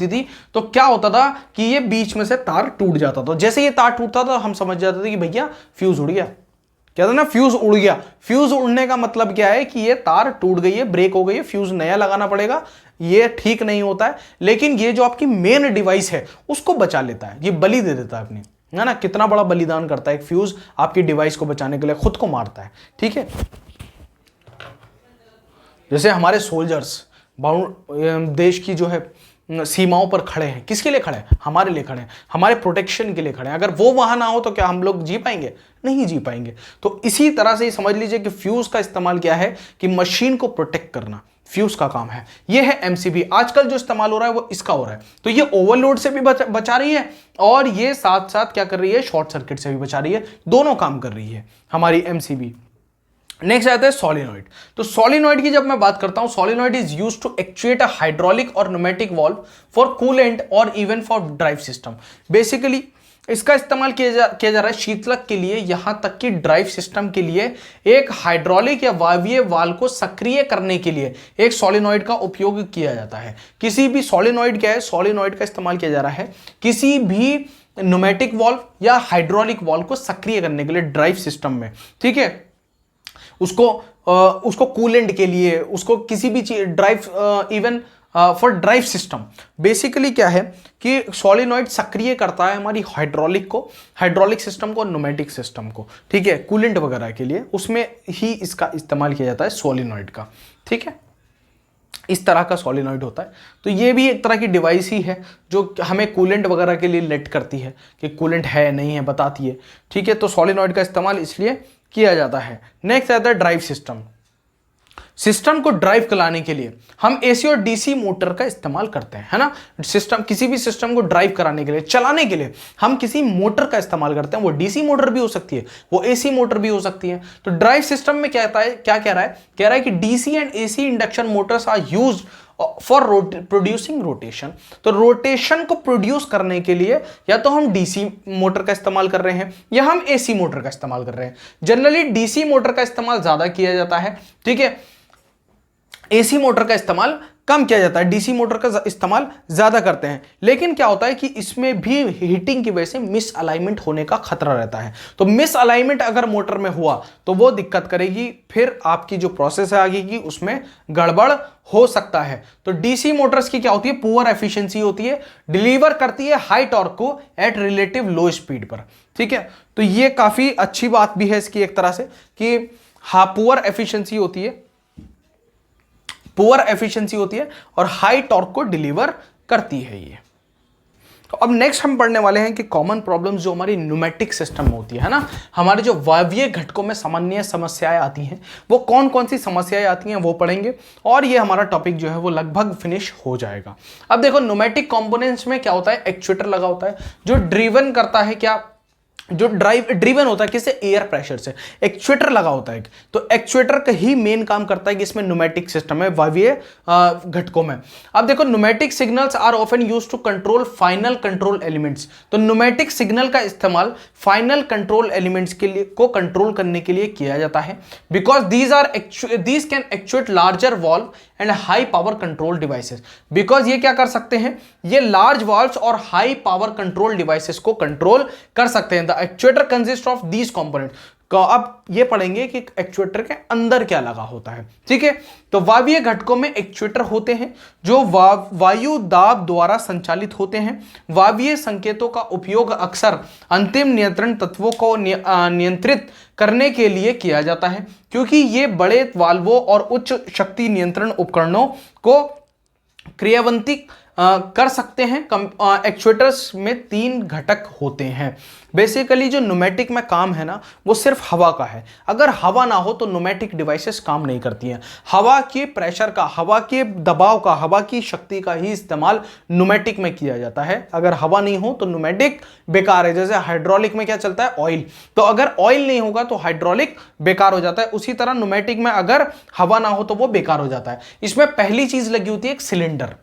थी तो क्या होता था कि ये बीच में से तार टूट जाता था। जैसे ये तार टूटता था हम समझ जाते थे कि भैया फ्यूज उड़ गया। क्या था ना, फ्यूज उड़ गया। फ्यूज उड़ने का मतलब क्या है कि ये तार टूट गई है, ब्रेक हो गई है, फ्यूज नया लगाना पड़ेगा। ये ठीक नहीं होता है, लेकिन ये जो आपकी मेन डिवाइस है उसको बचा लेता है, ये बलि दे देता है अपनी, है ना। कितना बड़ा बलिदान करता है एक फ्यूज आपकी डिवाइस को बचाने के लिए, खुद को मारता है। ठीक है, जैसे हमारे सोल्जर्स देश की जो है सीमाओं पर खड़े हैं, किसके लिए खड़े हैं? हमारे लिए खड़े हैं, हमारे प्रोटेक्शन के लिए खड़े हैं। अगर वो वहां ना हो तो क्या हम लोग जी पाएंगे? नहीं जी पाएंगे। तो इसी तरह से समझ लीजिए कि फ्यूज का इस्तेमाल क्या है कि मशीन को प्रोटेक्ट करना फ्यूज का काम है। ये है एमसीबी। आजकल जो इस्तेमाल हो रहा है वो इसका हो रहा है। तो ये ओवरलोड से भी बचा रही है और ये साथ साथ क्या कर रही है, शॉर्ट सर्किट से भी बचा रही है। दोनों काम कर रही है हमारी एमसीबी। नेक्स्ट आता है सॉलिनॉइड। तो सॉलिनॉइड की जब मैं बात करता हूं, solenoid is used to actuate a hydraulic और न्यूमेटिक वाल्व फॉर कूलेंट और even for drive system. Basically इसका इस्तेमाल किया जा रहा है शीतलक के लिए, यहां तक कि ड्राइव सिस्टम के लिए एक हाइड्रोलिक या वायवीय वाल्व को सक्रिय करने के लिए एक सॉलिनॉइड का उपयोग किया जाता है। किसी भी सॉलिनॉइड क्या है, सॉलिनॉइड का इस्तेमाल किया जा रहा है किसी भी न्यूमेटिक वाल्व या हाइड्रोलिक वाल्व को सक्रिय करने के लिए ड्राइव सिस्टम में। ठीक है, उसको कूलेंट के लिए, उसको किसी भी चीज drive, even for drive system. Basically क्या है कि सॉलिनॉइड सक्रिय करता है हमारी हाइड्रोलिक सिस्टम को, न्यूमेटिक सिस्टम को। ठीक है, कूलेंट वगैरह के लिए उसमें ही इसका इस्तेमाल किया जाता है सॉलिनॉइड का। ठीक है, इस तरह का सॉलिनॉइड होता है। तो ये भी एक तरह की डिवाइस ही है जो हमें कूलेंट वगैरह के लिए लेट करती है कि कूलेंट है नहीं है, बताती है। ठीक है, तो सॉलिनॉइड का इस्तेमाल इसलिए किया जाता है। नेक्स्ट आता है ड्राइव सिस्टम को ड्राइव कराने के लिए हम एसी और डीसी मोटर का इस्तेमाल करते हैं, है ना। किसी भी सिस्टम को ड्राइव कराने के लिए, चलाने के लिए हम किसी मोटर का इस्तेमाल करते हैं। वो डीसी मोटर भी हो सकती है, वो एसी मोटर भी हो सकती है। तो ड्राइव सिस्टम में क्या कह रहा है कि DC and AC induction motors are used for producing rotation. तो रोटेशन को प्रोड्यूस करने के लिए या तो हम डीसी मोटर का इस्तेमाल कर रहे हैं या हम एसी मोटर का इस्तेमाल कर रहे हैं। जनरली डीसी मोटर का इस्तेमाल ज्यादा किया जाता है। ठीक है, एसी मोटर का इस्तेमाल कम किया जाता है, डीसी मोटर का इस्तेमाल ज्यादा करते हैं। लेकिन क्या होता है कि इसमें भी हीटिंग की वजह से मिस अलाइनमेंट होने का खतरा रहता है। तो मिस अलाइनमेंट अगर मोटर में हुआ तो वो दिक्कत करेगी, फिर आपकी जो प्रोसेस है आगे की उसमें गड़बड़ हो सकता है। तो डीसी मोटर्स की क्या होती है, पुअर एफिशिएंसी होती है, डिलीवर करती है हाई टॉर्क को एट रिलेटिव लो स्पीड पर। ठीक है, तो ये काफी अच्छी बात भी है इसकी एक तरह से कि हाँ पुअर एफिशिएंसी होती है और हाई टॉर्क को डिलीवर करती है ये। तो अब नेक्स्ट हम पढ़ने वाले हैं कि कॉमन प्रॉब्लम्स जो हमारी न्यूमेटिक सिस्टम में होती है ना, हमारे जो वायवीय घटकों में सामान्य समस्याएं आती हैं, वो कौन कौन सी समस्याएं आती हैं वो पढ़ेंगे और ये हमारा टॉपिक जो है वो लगभग फिनिश हो जाएगा। अब देखो न्यूमेटिक कंपोनेंट्स में क्या होता है, एक्चुएटर लगा होता है जो ड्रिवन करता है, क्या जो ड्रिवन होता है किससे, एयर प्रेशर से। एक्चुएटर लगा होता है, तो एक्चुएटर का ही मेन काम करता है कि इसमें न्यूमेटिक सिस्टम है वायवीय घटकों में। अब देखो pneumatic signals are often used to control final control elements. तो न्यूमेटिक सिग्नल का इस्तेमाल फाइनल कंट्रोल एलिमेंट्स के लिए को कंट्रोल करने के लिए किया जाता है, because these can actuate larger valve and high power control devices. Because ये क्या कर सकते हैं, ये लार्ज वॉल्व्स और हाई पावर कंट्रोल डिवाइसेस को कंट्रोल कर सकते हैं। The actuator consist of these component. अब ये पढ़ेंगे कि एक्चुएटर के अंदर क्या लगा होता है, ठीक है। तो वायवीय घटकों में एक्चुएटर होते हैं जो वायु दाब द्वारा संचालित होते हैं। वायवीय संकेतों का उपयोग अक्सर अंतिम नियंत्रण तत्वों को नियंत्रित करने के लिए किया जाता है, क्योंकि ये बड़े वाल्वों और उच्च शक्ति नियंत्रण उपकरणों को क्रियान्वित कर सकते हैं। एक्चुएटर्स में 3 घटक होते हैं। बेसिकली जो न्यूमेटिक में काम है ना, वो सिर्फ हवा का है। अगर हवा ना हो तो न्यूमेटिक डिवाइसेस काम नहीं करती हैं। हवा के प्रेशर का, हवा के दबाव का, हवा की शक्ति का ही इस्तेमाल न्यूमेटिक में किया जाता है। अगर हवा नहीं हो तो न्यूमेटिक बेकार है। जैसे हाइड्रोलिक में क्या चलता है, ऑयल, तो अगर ऑयल नहीं होगा तो हाइड्रोलिक बेकार हो जाता है। उसी तरह न्यूमेटिक में अगर हवा ना हो तो वो बेकार हो जाता है। इसमें पहली चीज लगी होती है एक सिलेंडर।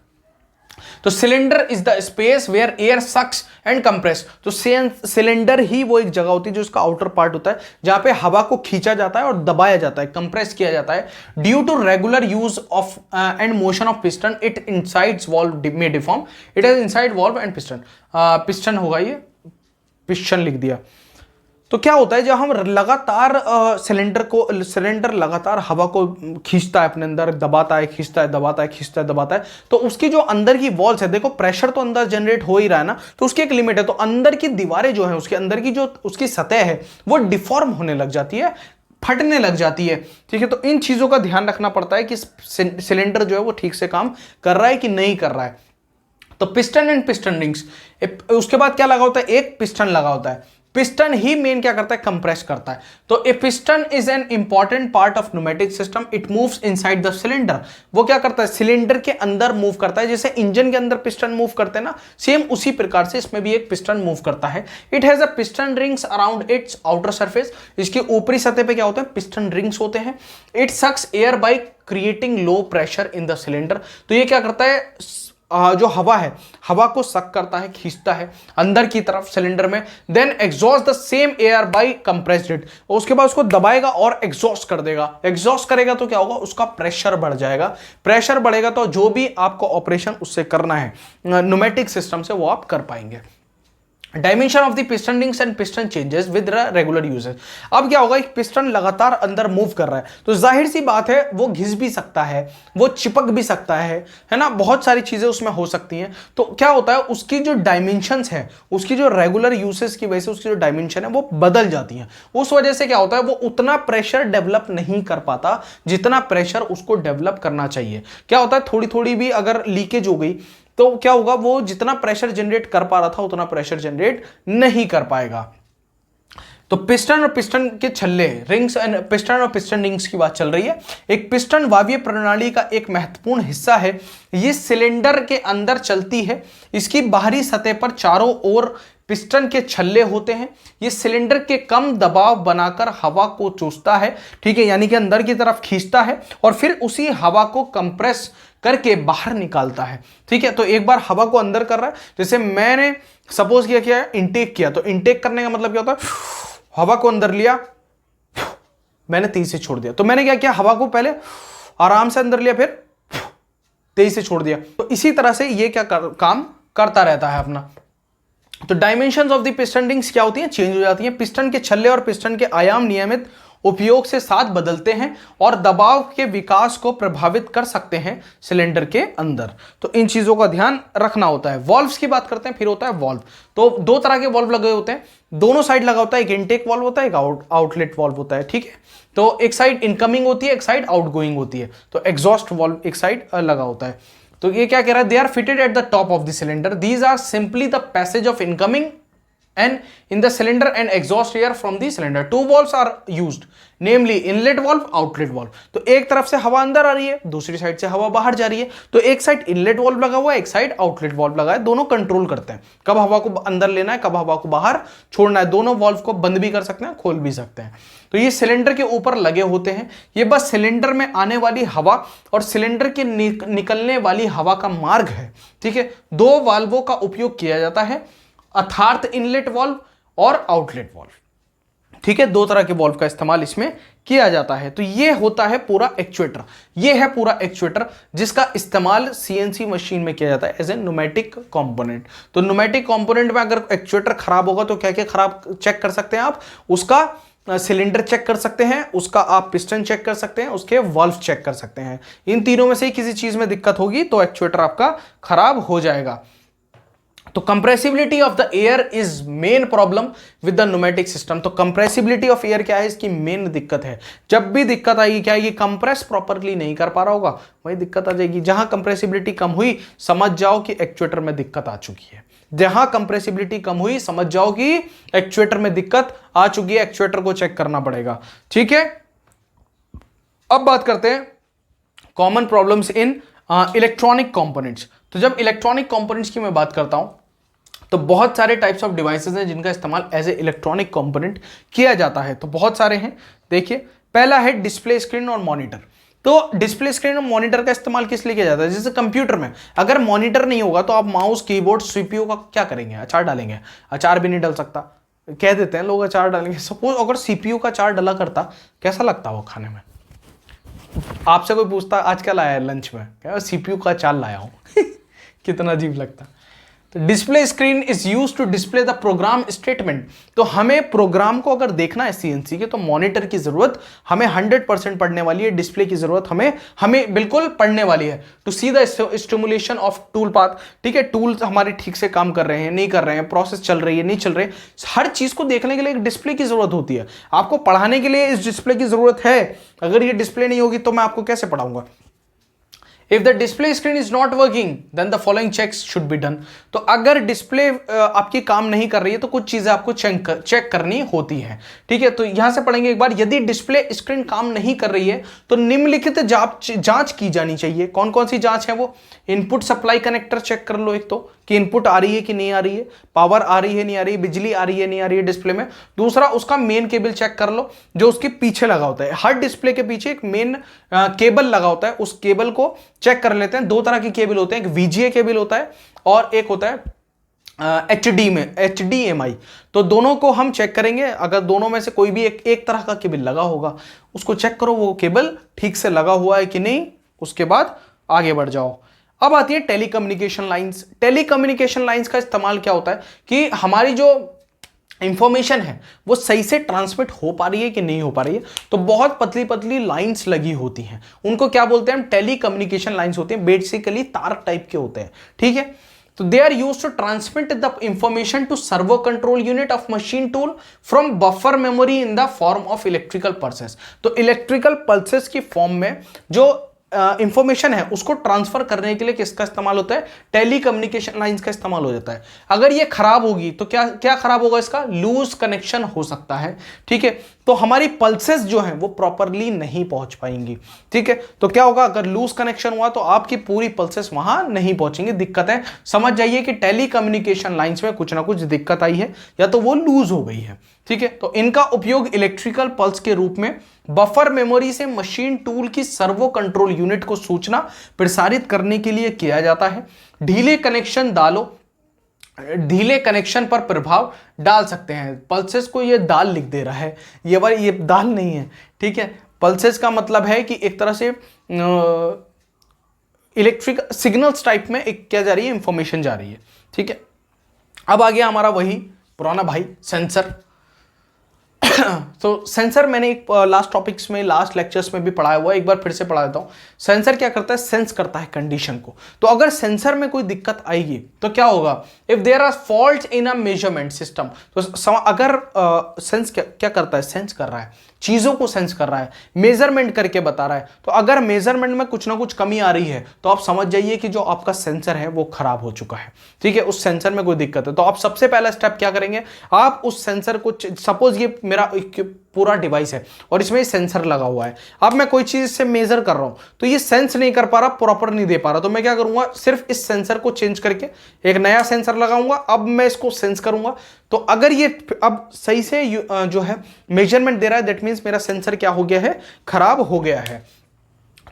तो cylinder is the space where air sucks and compress. तो सिलेंडर ही वो एक जगह होती है जो उसका आउटर पार्ट होता है, जहां पे हवा को खींचा जाता है और दबाया जाता है, कंप्रेस किया जाता है। Due to regular use of and motion of piston it insides valve में deform. It is inside valve and piston. Piston होगा, ये पिस्टन लिख दिया। तो क्या होता है, जब हम लगातार सिलेंडर लगातार हवा को खींचता है अपने अंदर, दबाता है, खींचता है, दबाता है, खींचता है, दबाता है, तो उसकी जो अंदर की वॉल्स है, देखो प्रेशर तो अंदर जनरेट हो ही रहा है ना, तो उसकी एक लिमिट है। तो अंदर की दीवारें जो है, उसके अंदर की जो उसकी सतह है वो डिफॉर्म होने लग जाती है, फटने लग जाती है, ठीक है। तो इन चीजों का ध्यान रखना पड़ता है कि सिलेंडर जो है वो ठीक से काम कर रहा है कि नहीं कर रहा है। तो पिस्टन एंड पिस्टन रिंग्स, उसके बाद क्या लगा होता है, एक पिस्टन लगा होता है। पिस्टन ही मेन क्या करता है, कंप्रेस करता है। तो ए piston is an important part of pneumatic system. It moves inside the cylinder. वो क्या करता है, सिलेंडर के अंदर मूव करता है। जैसे इंजन के अंदर पिस्टन मूव करते हैं ना, सेम उसी प्रकार से इसमें भी एक पिस्टन मूव करता है। It has a piston rings around its outer surface. इसकी ऊपरी सतह पे क्या होता है, पिस्टन रिंग्स होते हैं। It sucks air by creating low pressure in the cylinder. तो ये क्या करता है, जो हवा है, हवा को सक करता है, खींचता है अंदर की तरफ सिलेंडर में। Then exhaust the same air by compressed it. उसके बाद उसको दबाएगा और एग्जॉस्ट कर देगा। एग्जॉस्ट करेगा तो क्या होगा, उसका प्रेशर बढ़ जाएगा। प्रेशर बढ़ेगा तो जो भी आपको ऑपरेशन उससे करना है न्यूमेटिक सिस्टम से, वो आप कर पाएंगे। Dimension of the piston rings and piston changes with regular usages. अब क्या होगा, एक पिस्टन लगातार अंदर मूव कर रहा है, तो जाहिर सी बात है वो घिस भी सकता है, वो चिपक भी सकता है ना, बहुत सारी चीजें उसमें हो सकती हैं। तो क्या होता है, उसकी जो डायमेंशंस है, उसकी जो रेगुलर यूसेज की वजह से उसकी जो डायमेंशन है वो बदल जाती हैं। उस वजह से क्या होता है, वो उतना प्रेशर डेवलप नहीं कर पाता जितना प्रेशर उसको डेवलप करना चाहिए। क्या होता है, थोड़ी थोड़ी भी अगर लीकेज हो गई तो क्या होगा, वो जितना प्रेशर जनरेट कर पा रहा था उतना प्रेशर जनरेट नहीं कर पाएगा। तो पिस्टन और पिस्टन के छल्ले, रिंग्स एंड पिस्टन और पिस्टन रिंग्स की बात चल रही है। एक पिस्टन वायवीय प्रणाली का एक महत्वपूर्ण हिस्सा है। ये सिलेंडर के अंदर चलती है। इसकी बाहरी सतह पर चारों ओर पिस्टन के छल्ले होते हैं। ये सिलेंडर के कम दबाव बनाकर हवा को चूसता है, ठीक है, यानी कि अंदर की तरफ खींचता है और फिर उसी हवा को कंप्रेस करके बाहर निकालता है, ठीक है। तो एक बार हवा को अंदर कर रहा है, जैसे मैंने सपोज किया इनटेक किया, तो इनटेक करने का मतलब क्या होता है, हवा को अंदर लिया, मैंने तेजी से छोड़ दिया। तो मैंने क्या किया, हवा को पहले आराम से अंदर लिया, फिर तेजी से छोड़ दिया। तो इसी तरह से ये क्या काम करता रहता है अपना। तो dimensions of the piston rings क्या होती हैं, चेंज हो जाती हैं। पिस्टन के छल्ले और पिस्टन के आयाम नियमित उपयोग से साथ बदलते हैं और दबाव के विकास को प्रभावित कर सकते हैं सिलेंडर के अंदर। तो इन चीजों का ध्यान रखना होता है। वॉल्व्स की बात करते हैं, फिर होता है वॉल्व। तो 2 तरह के वॉल्व लगे होते हैं, दोनों साइड लगा होता है। एक इनटेक वॉल्व होता है, एक आउटलेट वॉल्व होता है, ठीक है। तो एक साइड इनकमिंग होती है, एक साइड आउटगोइंग होती है। तो एग्जॉस्ट वॉल्व एक साइड लगा होता है। तो ये क्या कह रहा है, they are fitted at the top of the cylinder. These are simply the passage of incoming and in the cylinder and exhaust air from the cylinder. 2 valves are used, namely inlet valve, outlet valve. तो एक तरफ से हवा अंदर आ रही है, दूसरी side से हवा बाहर जा रही है। तो एक साइड इनलेट वाल्व लगा हुआ है, एक साइड आउटलेट वाल्व लगा है। दोनों कंट्रोल करते हैं कब हवा को अंदर लेना है, कब हवा को बाहर छोड़ना है। दोनों वाल्व को बंद भी कर सकते हैं, खोल भी सकते हैं। तो ये सिलेंडर के ऊपर लगे होते हैं। ये बस सिलेंडर में आने वाली हवा और सिलेंडर के निकलने वाली हवा का मार्ग है, ठीक है। 2 वाल्वों का उपयोग किया जाता है, अर्थात इनलेट वाल्व और आउटलेट वाल्व, ठीक है, दो तरह के वॉल्व का इस्तेमाल इसमें किया जाता है। तो ये होता है पूरा एक्चुएटर, ये है पूरा एक्चुएटर जिसका इस्तेमाल सीएनसी मशीन में किया जाता है एज ए न्यूमेटिक कंपोनेंट। तो न्यूमेटिक कंपोनेंट में अगर एक्चुएटर खराब होगा तो क्या क्या खराब चेक कर सकते हैं आप, उसका सिलेंडर चेक कर सकते हैं, उसका आप पिस्टन चेक कर सकते हैं, उसके वाल्व चेक कर सकते हैं। इन तीनों में से ही किसी चीज में दिक्कत होगी तो एक्चुएटर आपका खराब हो जाएगा। तो compressibility of the air is main problem with the pneumatic system. तो कंप्रेसिबिलिटी ऑफ एयर क्या है, इसकी मेन दिक्कत है। जब भी दिक्कत आएगी, क्या ये कंप्रेस प्रॉपरली नहीं कर पा रहा होगा, वही दिक्कत आ जाएगी। जहां कंप्रेसिबिलिटी कम हुई समझ जाओ कि एक्चुएटर में दिक्कत आ चुकी है। जहां कंप्रेसिबिलिटी कम हुई समझ जाओ कि एक्चुएटर में दिक्कत आ चुकी है, एक्चुएटर को चेक करना पड़ेगा। ठीक है, अब बात करते हैं common problems in electronic components. तो जब इलेक्ट्रॉनिक कंपोनेंट्स की मैं बात करता हूं तो बहुत सारे टाइप्स ऑफ डिवाइसेस हैं जिनका इस्तेमाल एज ए इलेक्ट्रॉनिक कंपोनेंट किया जाता है। तो बहुत सारे हैं, देखिए पहला है डिस्प्ले स्क्रीन और मॉनिटर। तो डिस्प्ले स्क्रीन और मॉनिटर का इस्तेमाल किस लिए किया जाता है, जैसे कंप्यूटर में अगर मॉनिटर नहीं होगा तो आप माउस कीबोर्ड सीपीयू का क्या करेंगे, अचार डालेंगे, अचार भी नहीं डल सकता, कह देते हैं लोग अचार डालेंगे। सपोज अगर सीपीयू का अचार डला करता, कैसा लगता वो खाने में। आपसे कोई पूछता आज क्या लाया है लंच में, क्या सीपीयू का अचार लाया हूं कितना अजीब लगता। तो display screen is use to display the program statement. तो हमें प्रोग्राम को अगर देखना है सीएनसी के तो मॉनिटर की जरूरत हमें 100% पड़ने वाली है, डिस्प्ले की जरूरत हमें बिल्कुल पड़ने वाली है। To see the stimulation of tool path, ठीक है, टूल्स हमारे ठीक से काम कर रहे हैं नहीं कर रहे हैं, प्रोसेस चल रही है नहीं चल रही, हर चीज को देखने के लिए एक डिस्प्ले की जरूरत होती है। आपको पढ़ाने के लिए इस डिस्प्ले की जरूरत है, अगर ये डिस्प्ले नहीं होगी तो मैं आपको कैसे पढ़ाऊंगा। If the display screen is not working, then the following checks should be done. तो अगर डिस्प्ले आपकी काम नहीं कर रही है तो कुछ चीजें आपको चेक करनी होती है। ठीक है, तो यहां से पढ़ेंगे एक बार, यदि डिस्प्ले स्क्रीन काम नहीं कर रही है तो निम्नलिखित जांच की जानी चाहिए। कौन कौन सी जांच है वो, इनपुट सप्लाई कनेक्टर चेक कर लो एक तो, कि इनपुट आ रही है कि नहीं आ रही है, पावर आ रही है नहीं आ रही है, बिजली आ रही है नहीं आ रही है डिस्प्ले में। दूसरा उसका मेन केबल चेक कर लो जो उसके पीछे लगा होता है। हर डिस्प्ले के पीछे एक मेन केबल लगा होता है, उस केबल को चेक कर लेते हैं। दो तरह के केबल होते हैं, एक वीजीए केबल होता है और एक होता है HDMI। तो दोनों को हम चेक करेंगे, अगर दोनों में से कोई भी एक तरह का केबल लगा होगा उसको चेक करो वो केबल ठीक से लगा हुआ है कि नहीं, उसके बाद आगे बढ़ जाओ। अब आती है टेलीकम्युनिकेशन लाइंस। टेलीकम्युनिकेशन लाइंस का इस्तेमाल क्या होता है कि हमारी जो इंफॉर्मेशन है वो सही से ट्रांसमिट हो पा रही है कि नहीं हो पा रही है। तो बहुत पतली पतली लाइंस लगी होती हैं, उनको क्या बोलते हैं हम, टेलीकम्युनिकेशन लाइंस होते हैं, बेसिकली तार टाइप के होते हैं। ठीक है, तो they are used to transmit the information to servo control unit of machine tool from buffer memory in the form of electrical pulses. तो इलेक्ट्रिकल पल्सेस की फॉर्म में जो इंफॉर्मेशन है उसको ट्रांसफर करने के लिए किसका इस्तेमाल होता है, टेलीकम्युनिकेशन लाइंस का इस्तेमाल हो जाता है। अगर ये खराब होगी तो क्या क्या खराब होगा, इसका लूज कनेक्शन हो सकता है। ठीक है, तो हमारी पल्सेस जो हैं वो प्रॉपरली नहीं पहुंच पाएंगी। ठीक है, तो क्या होगा, अगर लूज कनेक्शन हुआ तो आपकी पूरी पल्सेस वहां नहीं पहुंचेंगी, दिक्कत है। समझ जाइए कि टेलीकम्युनिकेशन लाइंस में कुछ ना कुछ दिक्कत आई है या तो वो लूज हो गई है। ठीक है, तो इनका उपयोग इलेक्ट्रिकल पल्स के रूप में बफर मेमोरी से मशीन टूल की सर्वो कंट्रोल यूनिट को सूचना प्रसारित करने के लिए किया जाता है। ढीले कनेक्शन पर प्रभाव डाल सकते हैं। पल्सेस को ये दाल लिख दे रहा है, ये दाल नहीं है। ठीक है, पल्सेस का मतलब है कि एक तरह से इलेक्ट्रिक सिग्नल्स टाइप में एक क्या जा रही है, इंफॉर्मेशन जा रही है। ठीक है, अब आ गया हमारा वही पुराना भाई सेंसर। तो सेंसर मैंने एक लास्ट टॉपिक्स में, लास्ट लेक्चर्स में भी पढ़ाया हुआ है, एक बार फिर से पढ़ा देता हूं। सेंसर क्या करता है, सेंस करता है कंडीशन को। तो अगर सेंसर में कोई दिक्कत आएगी तो क्या होगा, if there are fault in a measurement system. तो अगर सेंस क्या करता है, सेंस कर रहा है, चीजों को सेंस कर रहा है, मेजरमेंट करके बता रहा है। तो अगर मेजरमेंट में कुछ ना कुछ कमी आ रही है तो आप समझ जाइए कि जो आपका सेंसर है वो खराब हो चुका है। ठीक है, उस सेंसर में कोई दिक्कत है। तो आप सबसे पहला स्टेप क्या करेंगे, आप उस सेंसर को, सपोज ये मेरा पूरा डिवाइस है और इसमें सेंसर लगा हुआ है, अब मैं कोई चीज से मेजर कर रहा हूं तो ये सेंस नहीं कर पा रहा, प्रॉपर नहीं दे पा रहा, तो मैं क्या करूंगा, सिर्फ इस सेंसर को चेंज करके एक नया सेंसर लगाऊंगा। अब मैं इसको सेंस करूंगा, तो अगर ये अब सही से जो है मेजरमेंट दे रहा है, दैट मींस मेरा सेंसर क्या हो गया है, खराब हो गया है।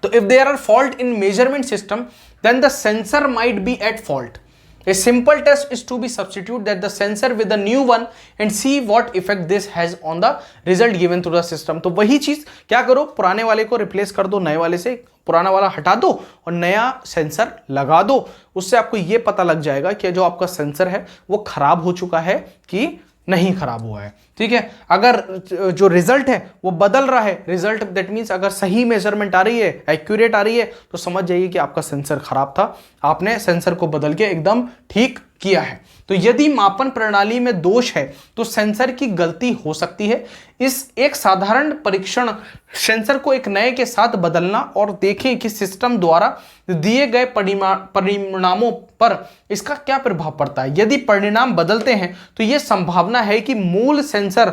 तो if there are fault in measurement system then the sensor might be at fault. A simple test is to be substitute that the sensor with the new one and see what effect this has on the result given to the system। तो वही चीज क्या करो, पुराने वाले को replace कर दो नए वाले से, पुराना वाला हटा दो और नया सेंसर लगा दो। उससे आपको यह पता लग जाएगा कि जो आपका सेंसर है वो खराब हो चुका है कि नहीं खराब हुआ है। ठीक है, अगर जो रिजल्ट है वो बदल रहा है, रिजल्ट दैट मींस अगर सही मेजरमेंट आ रही है, एक्यूरेट आ रही है, तो समझ जाइए कि आपका सेंसर खराब था, आपने सेंसर को बदल के एकदम ठीक किया है। तो यदि मापन प्रणाली में दोष है तो सेंसर की गलती हो सकती है। इस एक साधारण परीक्षण सेंसर को एक नए के साथ बदलना और देखें कि सिस्टम द्वारा दिए गए परिणामों पर इसका क्या प्रभाव पड़ता है। यदि परिणाम बदलते हैं तो यह संभावना है कि मूल सेंसर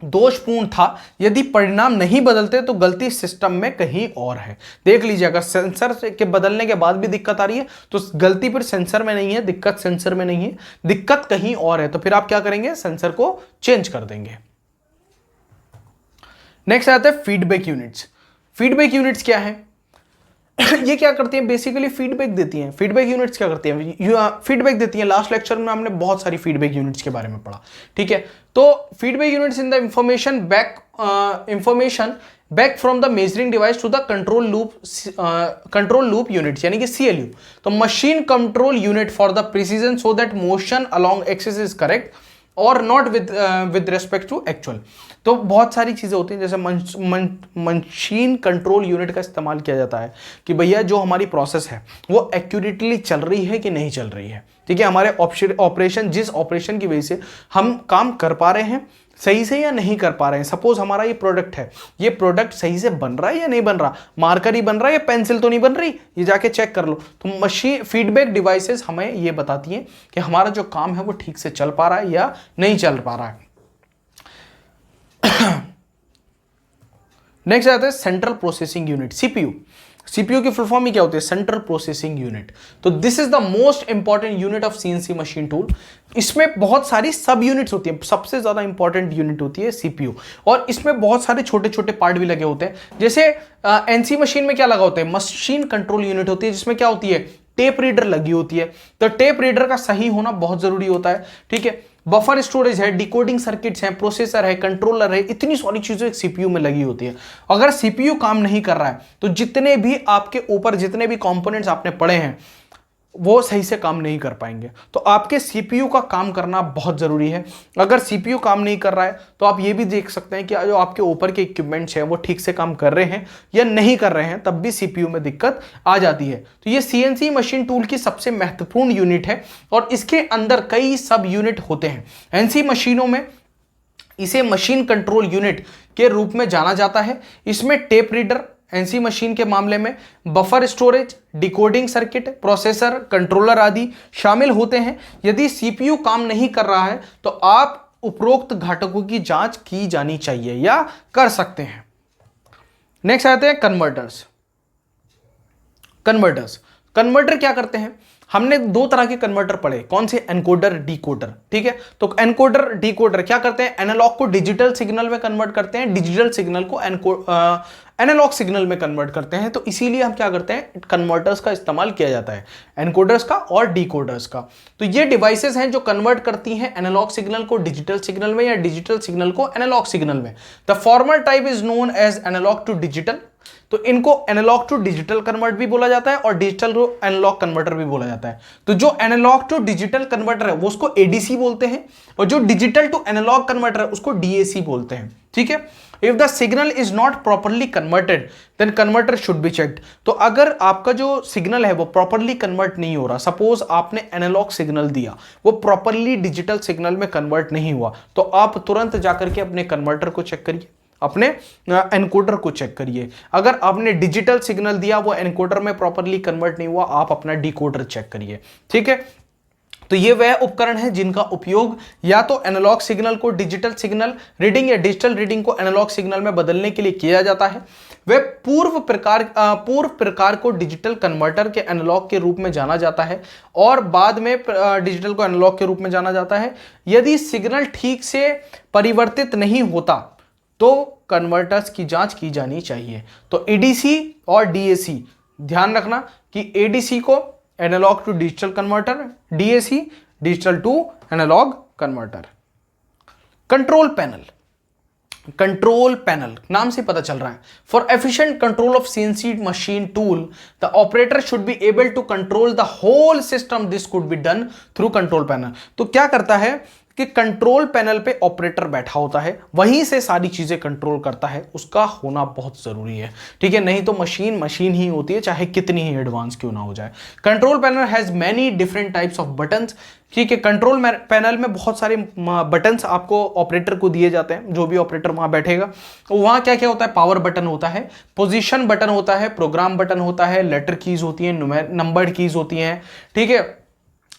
दोषपूर्ण था, यदि परिणाम नहीं बदलते तो गलती सिस्टम में कहीं और है। देख लीजिए, अगर सेंसर के बदलने के बाद भी दिक्कत आ रही है तो गलती फिर सेंसर में नहीं है, दिक्कत सेंसर में नहीं है, दिक्कत कहीं और है। तो फिर आप क्या करेंगे, सेंसर को चेंज कर देंगे। नेक्स्ट आता है फीडबैक यूनिट्स। फीडबैक यूनिट्स क्या है? ये क्या करती हैं, बेसिकली फीडबैक देती हैं। फीडबैक यूनिट्स क्या करती हैं, फीडबैक देती हैं। लास्ट लेक्चर में हमने बहुत सारी फीडबैक यूनिट्स के बारे में पढ़ा। ठीक है, तो feedback units in the information back from the measuring device to the control loop units, यानी कि CLU। तो machine control unit for the precision so that motion along axis is correct और not with respect to actual. तो बहुत सारी चीज़ें होती हैं, जैसे मशीन कंट्रोल यूनिट का इस्तेमाल किया जाता है कि भैया जो हमारी प्रोसेस है वो एक्यूरेटली चल रही है कि नहीं चल रही है। ठीक है, हमारे ऑपरेशन, जिस ऑपरेशन की वजह से हम काम कर पा रहे हैं सही से या नहीं कर पा रहे हैं। सपोज हमारा ये प्रोडक्ट है, ये प्रोडक्ट सही से बन रहा है या नहीं बन रहा, मार्कर ही बन रहा है या पेंसिल तो नहीं बन रही, ये जाके चेक कर लो। तो मशीन फीडबैक डिवाइसेस हमें ये बताती हैं कि हमारा जो काम है वो ठीक से चल पा रहा है या नहीं चल पा रहा है। नेक्स्ट आता है central processing unit, CPU। CPU की फुल फॉर्म ही क्या होती है, सेंट्रल प्रोसेसिंग यूनिट। तो this is the most important unit of CNC machine tool. इसमें बहुत सारी सब यूनिट्स होती हैं, सबसे ज्यादा इंपॉर्टेंट यूनिट होती है CPU, और इसमें बहुत सारे छोटे छोटे पार्ट भी लगे होते हैं। जैसे NC मशीन में क्या लगा होता है, मशीन कंट्रोल यूनिट होती है, जिसमें क्या होती है, टेप रीडर लगी होती है। तो टेप रीडर का सही होना बहुत जरूरी होता है। ठीक है, बफर स्टोरेज है, डिकोडिंग सर्किट्स हैं, प्रोसेसर है, कंट्रोलर है, इतनी सारी चीजें एक CPU में लगी होती है। अगर CPU काम नहीं कर रहा है तो जितने भी आपके ऊपर जितने भी कंपोनेंट्स आपने पढ़े हैं वो सही से काम नहीं कर पाएंगे। तो आपके CPU का काम करना बहुत जरूरी है। अगर CPU काम नहीं कर रहा है तो आप ये भी देख सकते हैं कि जो आपके ऊपर के इक्विपमेंट्स हैं वो ठीक से काम कर रहे हैं या नहीं कर रहे हैं, तब भी CPU में दिक्कत आ जाती है। तो ये CNC मशीन टूल की सबसे महत्वपूर्ण यूनिट है और इसके अंदर कई सब यूनिट होते हैं। NC मशीनों में इसे मशीन कंट्रोल यूनिट के रूप में जाना जाता है। इसमें टेप रीडर, NC मशीन के मामले में buffer storage, decoding circuit, processor, controller आदि शामिल होते हैं। यदि CPU काम नहीं कर रहा है तो आप उपरोक्त घटकों की जांच की जानी चाहिए या कर सकते हैं। नेक्स्ट आते हैं कन्वर्टर्स। कन्वर्टर क्या करते हैं, हमने दो तरह के कन्वर्टर पढ़े, कौन से, एनकोडर, डिकोडर। ठीक है, तो एनकोडर डिकोडर क्या करते हैं, एनालॉग को डिजिटल सिग्नल में कन्वर्ट करते हैं, डिजिटल सिग्नल को एनालॉग सिग्नल में कन्वर्ट करते हैं। तो इसीलिए हम क्या करते हैं, कन्वर्टर्स का इस्तेमाल किया जाता है, एनकोडर्स का और डिकोडर्स का। तो ये डिवाइसेस हैं जो कन्वर्ट करती हैं एनालॉग सिग्नल को डिजिटल सिग्नल में या डिजिटल सिग्नल को एनालॉग सिग्नल में। The former type is known as analogue to digital. तो इनको एनालॉग टू डिजिटल कन्वर्ट भी बोला जाता है और डिजिटल टू एनालॉग कन्वर्टर भी बोला जाता है। तो जो एनालॉग टू डिजिटल कन्वर्टर है वो उसको ADC बोलते हैं और जो डिजिटल टू एनालॉग कन्वर्टर है उसको DAC बोलते हैं। ठीक है, if the signal is not properly converted then converter should be checked. तो अगर आपका जो सिग्नल है वो प्रॉपरली कन्वर्ट नहीं हो रहा, सपोज आपने एनालॉग सिग्नल दिया, वो प्रॉपरली डिजिटल सिग्नल में कन्वर्ट नहीं हुआ, तो आप तुरंत जाकर के अपने कन्वर्टर को चेक करिए, अपने एनकोडर को चेक करिए। अगर आपने डिजिटल सिग्नल दिया वो एनकोडर में प्रॉपरली कन्वर्ट नहीं हुआ, आप अपना डिकोडर चेक करिए। ठीक है, तो ये वह उपकरण है जिनका उपयोग या तो एनालॉग सिग्नल को डिजिटल सिग्नल रीडिंग या डिजिटल रीडिंग को एनालॉग सिग्नल में बदलने के लिए किया जाता है। वे पूर्व प्रकार को डिजिटल कन्वर्टर के एनालॉग के रूप में जाना जाता है और बाद में डिजिटल को एनालॉग के रूप में जाना जाता है। यदि सिग्नल ठीक से परिवर्तित नहीं होता तो कन्वर्टर्स की जांच की जानी चाहिए। तो ADC और DAC ध्यान रखना कि ADC को analogue to digital converter, DAC digital to analogue converter. Control panel, control panel नाम से पता चल रहा है, for efficient control of CNC machine tool the operator should be able to control the whole system, this could be done through control panel. तो क्या करता है कि कंट्रोल पैनल पे ऑपरेटर बैठा होता है, वहीं से सारी चीजें कंट्रोल करता है, उसका होना बहुत जरूरी है, ठीक है, नहीं तो मशीन मशीन ही होती है, चाहे कितनी ही एडवांस क्यों ना हो जाए। Control panel has many different types of buttons, ठीक है, कंट्रोल पैनल में बहुत सारे बटन्स आपको ऑपरेटर को दिए जाते हैं, जो भी ऑपरेटर वहां बैठेगा वहां क्या क्या होता है, पावर बटन होता है, पोजीशन बटन होता है, प्रोग्राम बटन होता है, लेटर कीज होती है, नंबर्ड कीज होती हैं, ठीक है।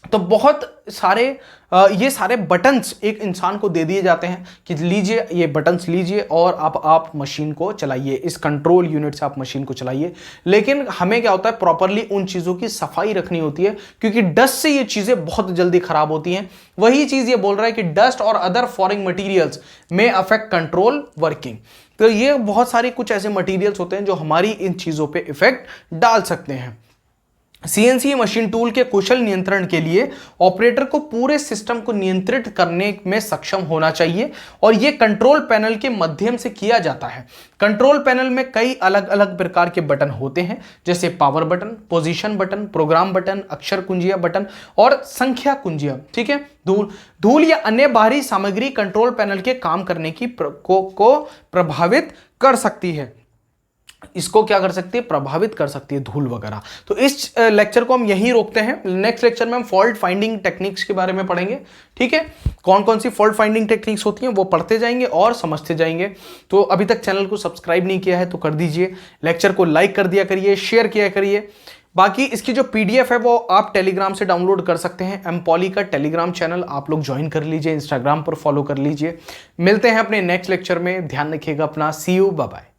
तो बहुत सारे ये सारे बटन्स एक इंसान को दे दिए जाते हैं कि लीजिए ये बटन्स लीजिए और आप मशीन को चलाइए, इस कंट्रोल यूनिट से आप मशीन को चलाइए। लेकिन हमें क्या होता है, प्रॉपरली उन चीज़ों की सफाई रखनी होती है, क्योंकि डस्ट से ये चीज़ें बहुत जल्दी खराब होती हैं। वही चीज़ ये बोल रहा है कि डस्ट और अदर फॉरेन मटीरियल्स में अफेक्ट कंट्रोल वर्किंग। तो ये बहुत सारे कुछ ऐसे मटीरियल्स होते हैं जो हमारी इन चीज़ों पर इफेक्ट डाल सकते हैं। सीएनसी मशीन टूल के कुशल नियंत्रण के लिए ऑपरेटर को पूरे सिस्टम को नियंत्रित करने में सक्षम होना चाहिए, और यह कंट्रोल पैनल के माध्यम से किया जाता है। कंट्रोल पैनल में कई अलग अलग प्रकार के बटन होते हैं, जैसे power button, position button, program button, अक्षर कुंजियां बटन और संख्या कुंजियां, ठीक है। धूल या अन्य बाहरी सामग्री कंट्रोल पैनल के काम करने की को प्रभावित कर सकती है, इसको क्या कर सकती है, प्रभावित कर सकती है, धूल वगैरह। तो इस लेक्चर को हम यहीं रोकते हैं। नेक्स्ट लेक्चर में हम फॉल्ट फाइंडिंग टेक्निक्स के बारे में पढ़ेंगे, ठीक है, कौन कौन सी फॉल्ट फाइंडिंग टेक्निक्स होती हैं वो पढ़ते जाएंगे और समझते जाएंगे। तो अभी तक चैनल को सब्सक्राइब नहीं किया है तो कर दीजिए, लेक्चर को लाइक कर दिया करिए, शेयर किया करिए। बाकी इसकी जो पीडीएफ है वो आप टेलीग्राम से डाउनलोड कर सकते हैं, एमपॉली का टेलीग्राम चैनल आप लोग ज्वाइन कर लीजिए, इंस्टाग्राम पर फॉलो कर लीजिए। मिलते हैं अपने नेक्स्ट लेक्चर में, ध्यान रखिएगा अपना, सी यू, बाय बाय।